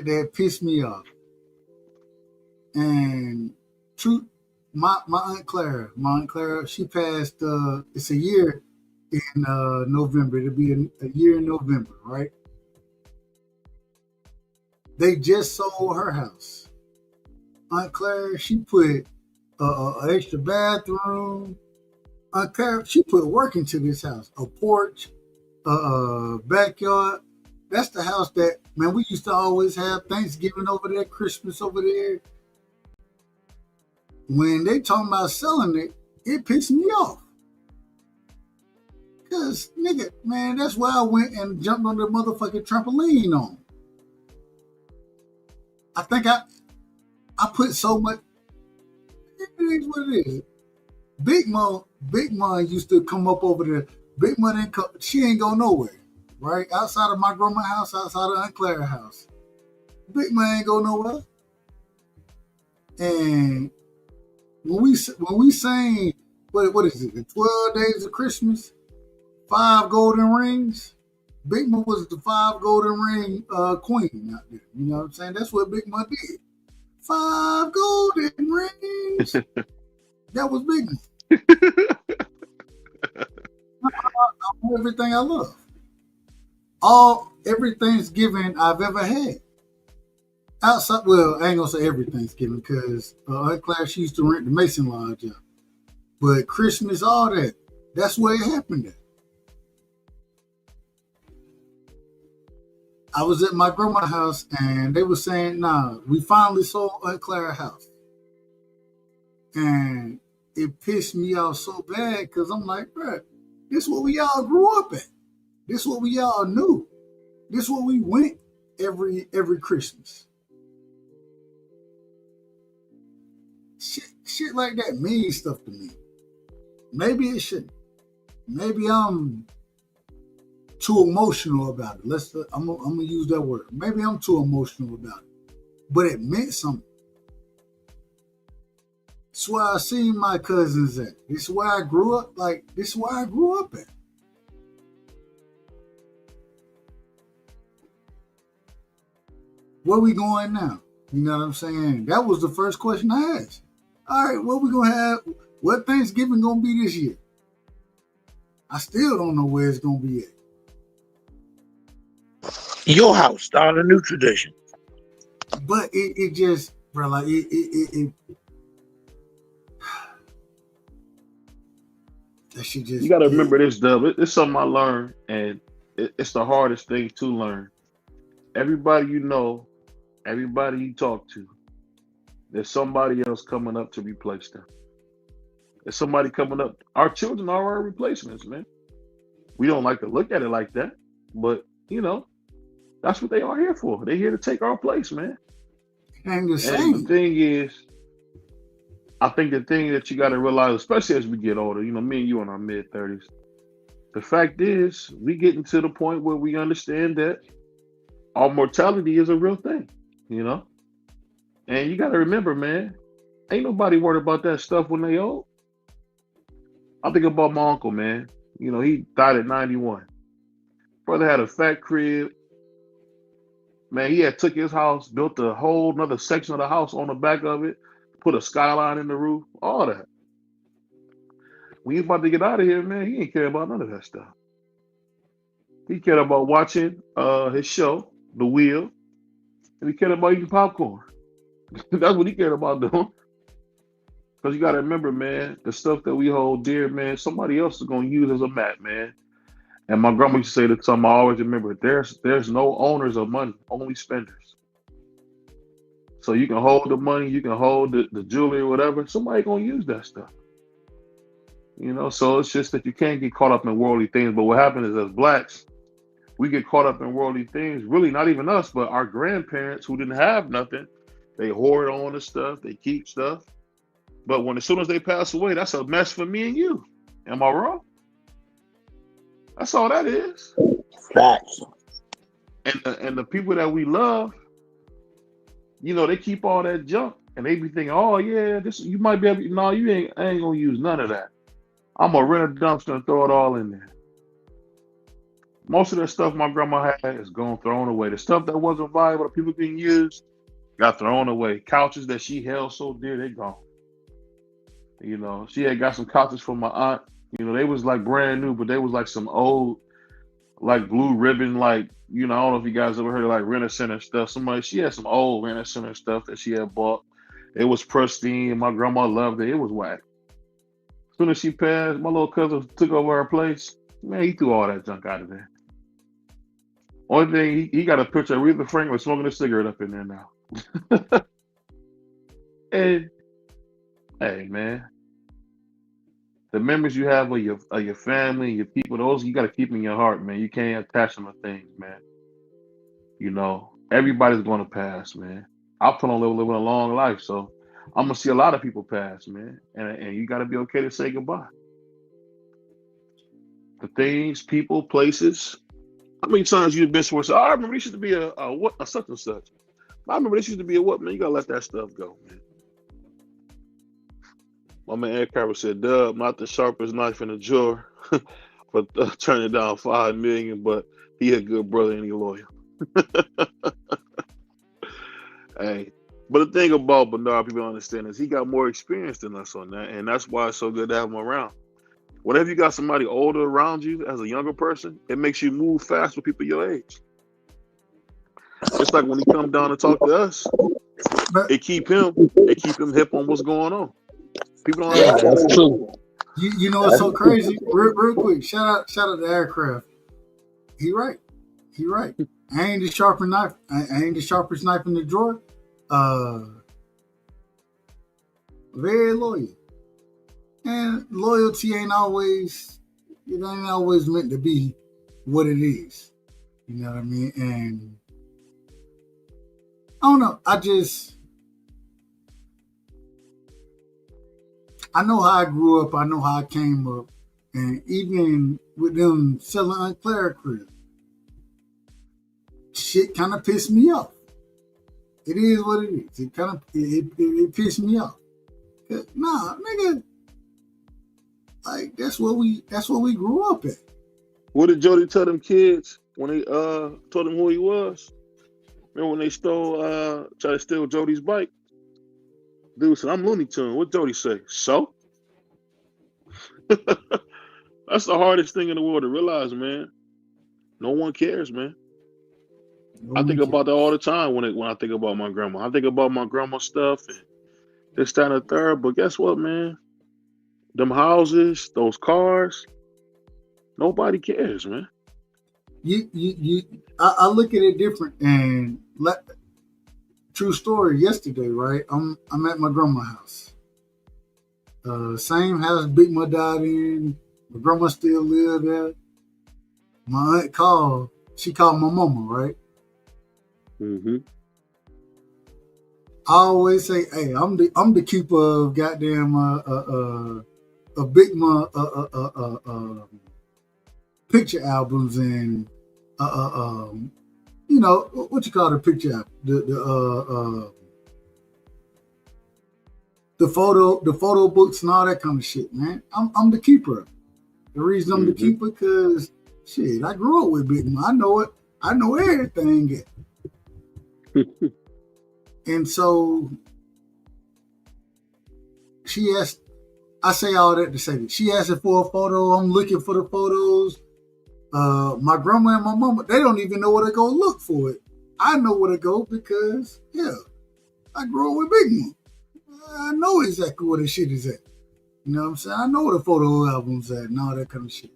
that pissed me off, and truth, my Aunt Clara, she passed, it's a year in November. It'll be a year in November, right? They just sold her house. Aunt Clara, she put an extra bathroom. Aunt Clara, she put work into this house. A porch, a backyard. That's the house that, man, we used to always have Thanksgiving over there, Christmas over there. When they talking about selling it, it pissed me off. Because, nigga, man, that's why I went and jumped on the motherfucking trampoline on. I think I put so much, it is what it is. Big Mom used to come up over there. Big Mom didn't come, she ain't go nowhere. Right? Outside of my grandma's house, outside of Aunt Clara's house. Big man ain't go nowhere. And when we sang, what is it, the 12 days of Christmas, 5 golden rings, Big Man was the 5 golden ring queen out there. You know what I'm saying? That's what Big Man did. 5 golden rings. That was Big Man. Everything I love. Every Thanksgiving I've ever had. Outside, well, I ain't gonna say every Thanksgiving because Aunt Claire, she used to rent the Mason Lodge out. But Christmas, all that, that's where it happened at. I was at my grandma's house and they were saying, nah, we finally sold Aunt Clara's house. And it pissed me off so bad because I'm like, bro, this is what we all grew up at. This is what we all knew. This is what we went every Christmas. Shit like that means stuff to me. Maybe it shouldn't. Maybe I'm too emotional about it. I'm gonna use that word. Maybe I'm too emotional about it. But it meant something. It's where I seen my cousins at. This is where I grew up. This is where I grew up at. Where we going now? You know what I'm saying? That was the first question I asked. All right, what we gonna have? What Thanksgiving gonna be this year? I still don't know where it's gonna be at. Your house, start a new tradition. But it just, bro. Like that shit You just got to remember this, Dub. It's something I learned, and it's the hardest thing to learn. Everybody you know, everybody you talk to, there's somebody else coming up to replace them. There's somebody coming up. Our children are our replacements, man. We don't like to look at it like that, but that's what they are here for. They're here to take our place, man. ain't the And same. the thing is, I think the thing that you got to realize, especially as we get older, me and you in our mid-30s, the fact is, we getting to the point where we understand that our mortality is a real thing, you know? And you got to remember, man, ain't nobody worried about that stuff when they old. I think about my uncle, man. He died at 91. Brother had a fat crib. Man, he had took his house, built a whole another section of the house on the back of it, put a skyline in the roof, all that. When he was about to get out of here, man, he didn't care about none of that stuff. He cared about watching his show, The Wheel, and he cared about eating popcorn. That's what he cared about doing. Because you got to remember, man, the stuff that we hold dear, man, somebody else is going to use as a mat, man. And my grandma used to say that something I always remember. There's no owners of money, only spenders. So you can hold the money, you can hold the jewelry or whatever. Somebody going to use that stuff. So it's just that you can't get caught up in worldly things. But what happens is as blacks, we get caught up in worldly things. Really, not even us, but our grandparents who didn't have nothing. They hoard on the stuff. They keep stuff. But as soon as they pass away, that's a mess for me and you. Am I wrong? That's all that is. Facts. And the people that we love, they keep all that junk and they be thinking, oh yeah, this you might be able. No, I ain't gonna use none of that. I'm gonna rent a dumpster and throw it all in there. Most of that stuff my grandma had is gone thrown away. The stuff that wasn't viable, that people can use, got thrown away. Couches that she held so dear, they gone. She had got some couches from my aunt. They was like brand new, but they was like some old, like blue ribbon, like, I don't know if you guys ever heard of like Rent-A-Center stuff. She had some old Rent-A-Center stuff that she had bought. It was pristine. My grandma loved it. It was whack. As soon as she passed, my little cousin took over her place. Man, he threw all that junk out of there. Only thing, he got a picture of Aretha Franklin smoking a cigarette up in there now. And, hey, man, the memories you have of your family, your people, those you got to keep in your heart, man. You can't attach them to things, man. Everybody's going to pass, man. I plan on living a long life, so I'm going to see a lot of people pass, man. And you got to be okay to say goodbye. The things, people, places. How many times you've been somewhere? I remember this used to be a such and such. I remember this used to be a what, man? You got to let that stuff go, man. My man Ed Carver said, Dub, not the sharpest knife in the drawer for turning down $5 million, but he a good brother and he loyal. Hey, but the thing about Bernard, people understand, is he got more experience than us on that, and that's why it's so good to have him around. Whenever you got somebody older around you as a younger person, it makes you move fast with people your age. It's like when he come down to talk to us, it keep him hip on what's going on. People don't understand. That's true. It's so crazy. Real quick, shout out to Aircraft. He right. I ain't the sharpest knife. I ain't the sharpest knife in the drawer. Very loyal. And loyalty ain't always meant to be what it is. You know what I mean? And I don't know. I know how I grew up. I know how I came up. And even with them selling Aunt Claire crib, shit kind of pissed me off. It is what it is. It pissed me off. Nah, nigga. Like that's what we grew up at. What did Jody tell them kids when they told him who he was? Remember when they tried to steal Jody's bike? Dude said, I'm Looney Tune. What Jody say? So? That's the hardest thing in the world to realize, man. No one cares, man. I think about that all the time when I think about my grandma. I think about my grandma's stuff and this, that, and the third. But guess what, man? Them houses, those cars, nobody cares, man. I look at it different. And true story. Yesterday, right? I'm at my grandma's house. Same house Big Ma died in. My grandma still live there. My aunt called. She called my mama, right? Mm-hmm. I always say, "Hey, I'm the keeper of goddamn a Big Ma picture albums and you know what you call the picture album, the photo books and all that kind of shit, man. I'm the keeper. The reason I'm the keeper because shit, I grew up with Big Ma. I know it. I know everything. And so she asked. I say all that to say that she asked for a photo. I'm looking for the photos. My grandma and my mama, they don't even know where to go look for it. I know where to go because, yeah, I grew up with Big Ma. I know exactly where the shit is at. You know what I'm saying? I know where the photo albums at and all that kind of shit.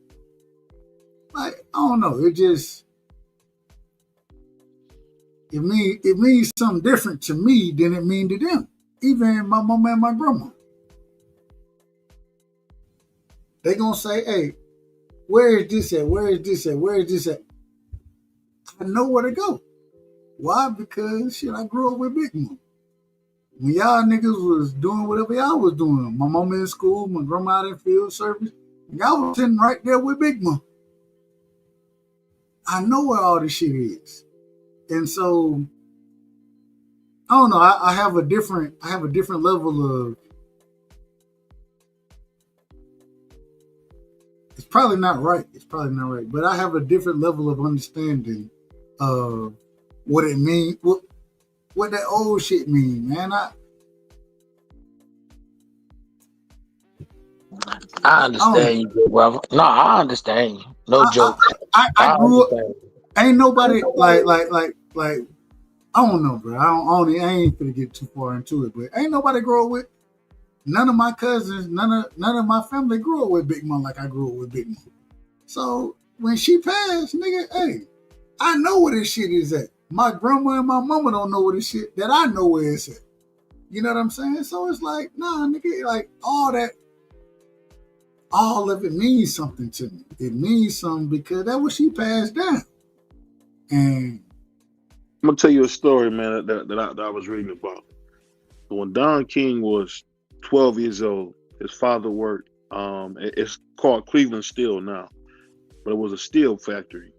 Like, I don't know. It means something different to me than it mean to them. Even my mama and my grandma. They gonna say, hey, where is this at? Where is this at? Where is this at? I know where to go. Why? Because shit, I grew up with Big Ma. When y'all niggas was doing whatever y'all was doing, my mama in school, my grandma out in field service, y'all was sitting right there with Big Ma. I know where all this shit is. And so I don't know, I have a different level of, it's probably not right, but I have a different level of understanding of what it means, what that old shit mean, man. I understand you, brother. No, I understand you. No joke. I grew up. Ain't nobody like I don't know, bro. I ain't gonna get too far into it, but ain't nobody grow up with. None of my cousins, none of my family grew up with Big Ma like I grew up with Big Ma. So when she passed, nigga, hey, I know where this shit is at. My grandma and my mama don't know where this shit that I know where it's at. You know what I'm saying? So it's like, nah, nigga, like all of it means something to me. It means something because that's what she passed down. And I'm gonna tell you a story, man, that I was reading about. When Don King was 12 years old, his father worked. It's called Cleveland Steel now, but it was a steel factory,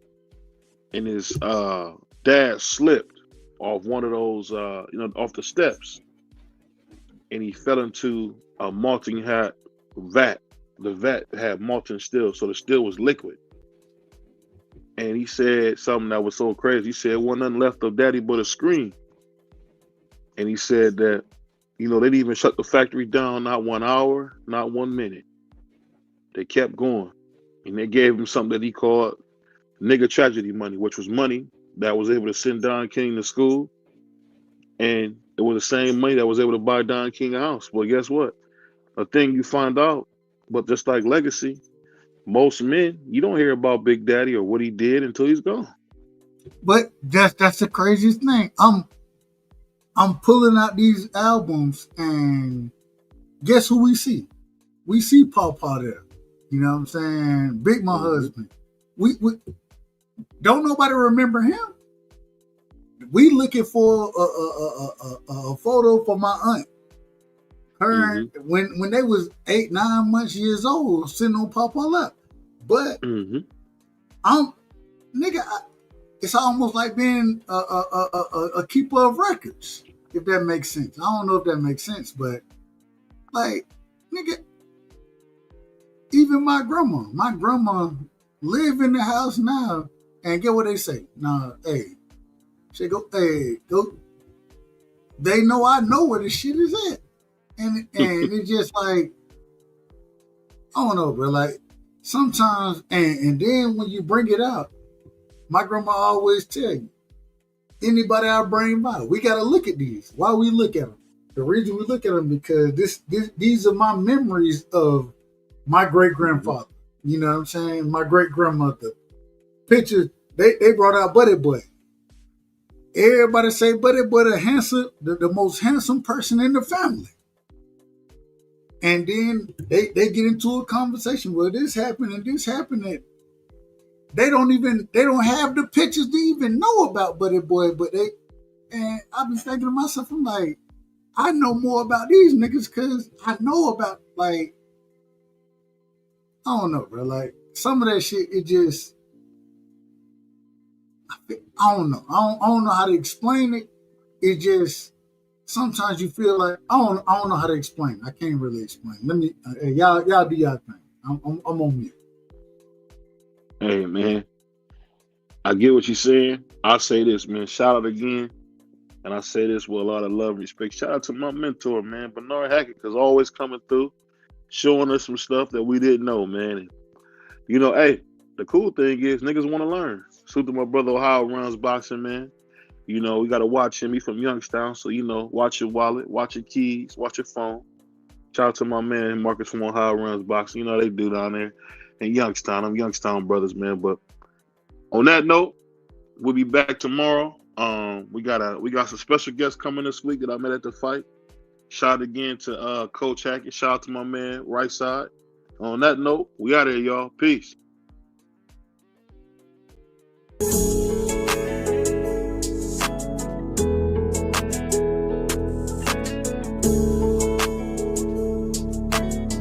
and his dad slipped off one of those, off the steps, and he fell into a malting vat. The vat had molten steel, so the steel was liquid. And he said something that was so crazy. He said, "Wasn't nothing left of Daddy but a scream." And he said that, they didn't even shut the factory down, not 1 hour, not 1 minute. They kept going. And they gave him something that he called nigga tragedy money, which was money that was able to send Don King to school. And it was the same money that was able to buy Don King a house. Well, guess what? A thing you find out, but just like legacy, most men, you don't hear about Big Daddy or what he did until he's gone. But that's the craziest thing. I'm pulling out these albums and guess who we see? We see Pawpaw there. You know what I'm saying? Big Ma husband. We don't nobody remember him. We looking for a photo for my aunt. Her when they was 8, 9 months years old, sitting on Pawpaw lap. But it's almost like being a keeper of records, if that makes sense. I don't know if that makes sense, but like, nigga, even my grandma live in the house now, and get what they say. Nah, hey, she go. They know I know where the shit is at. And it's just like, I don't know, bro. Like sometimes, and then when you bring it out, my grandma always tell you, anybody I bring by. We got to look at these. Why we look at them? The reason we look at them because these are my memories of my great grandfather. You know what I'm saying? My great grandmother. Pictures. They brought out Buddy Boy. Everybody say Buddy Boy the most handsome person in the family. And then they get into a conversation. Well, this happened and this happened. And they don't have the pictures to even know about Buddy Boy. And I've been thinking to myself, I'm like, I know more about these niggas because I know about, like, I don't know, bro. Like, some of that shit, it just, I don't know. I don't know how to explain it. It just, sometimes you feel like, I don't know how to explain it. I can't really explain it. Let me, y'all do y'all thing. I'm on mute. Hey, man. I get what you're saying. I'll say this, man. Shout out again. And I say this with a lot of love and respect. Shout out to my mentor, man, Bernard Hackett, because always coming through, showing us some stuff that we didn't know, man. And, you know, hey, the cool thing is niggas want to learn. Salute to my brother Ohio Runs Boxing, man. You know, we got to watch him. He's from Youngstown. So, you know, watch your wallet, watch your keys, watch your phone. Shout out to my man Marcus from Ohio Runs Boxing. You know, they do down there in Youngstown. I'm Youngstown brothers, man. But on that note, we'll be back tomorrow. We got some special guests coming this week that I met at the fight. Shout out again to Coach Hackett. Shout out to my man Right Side. On that note, we out of here, y'all. Peace.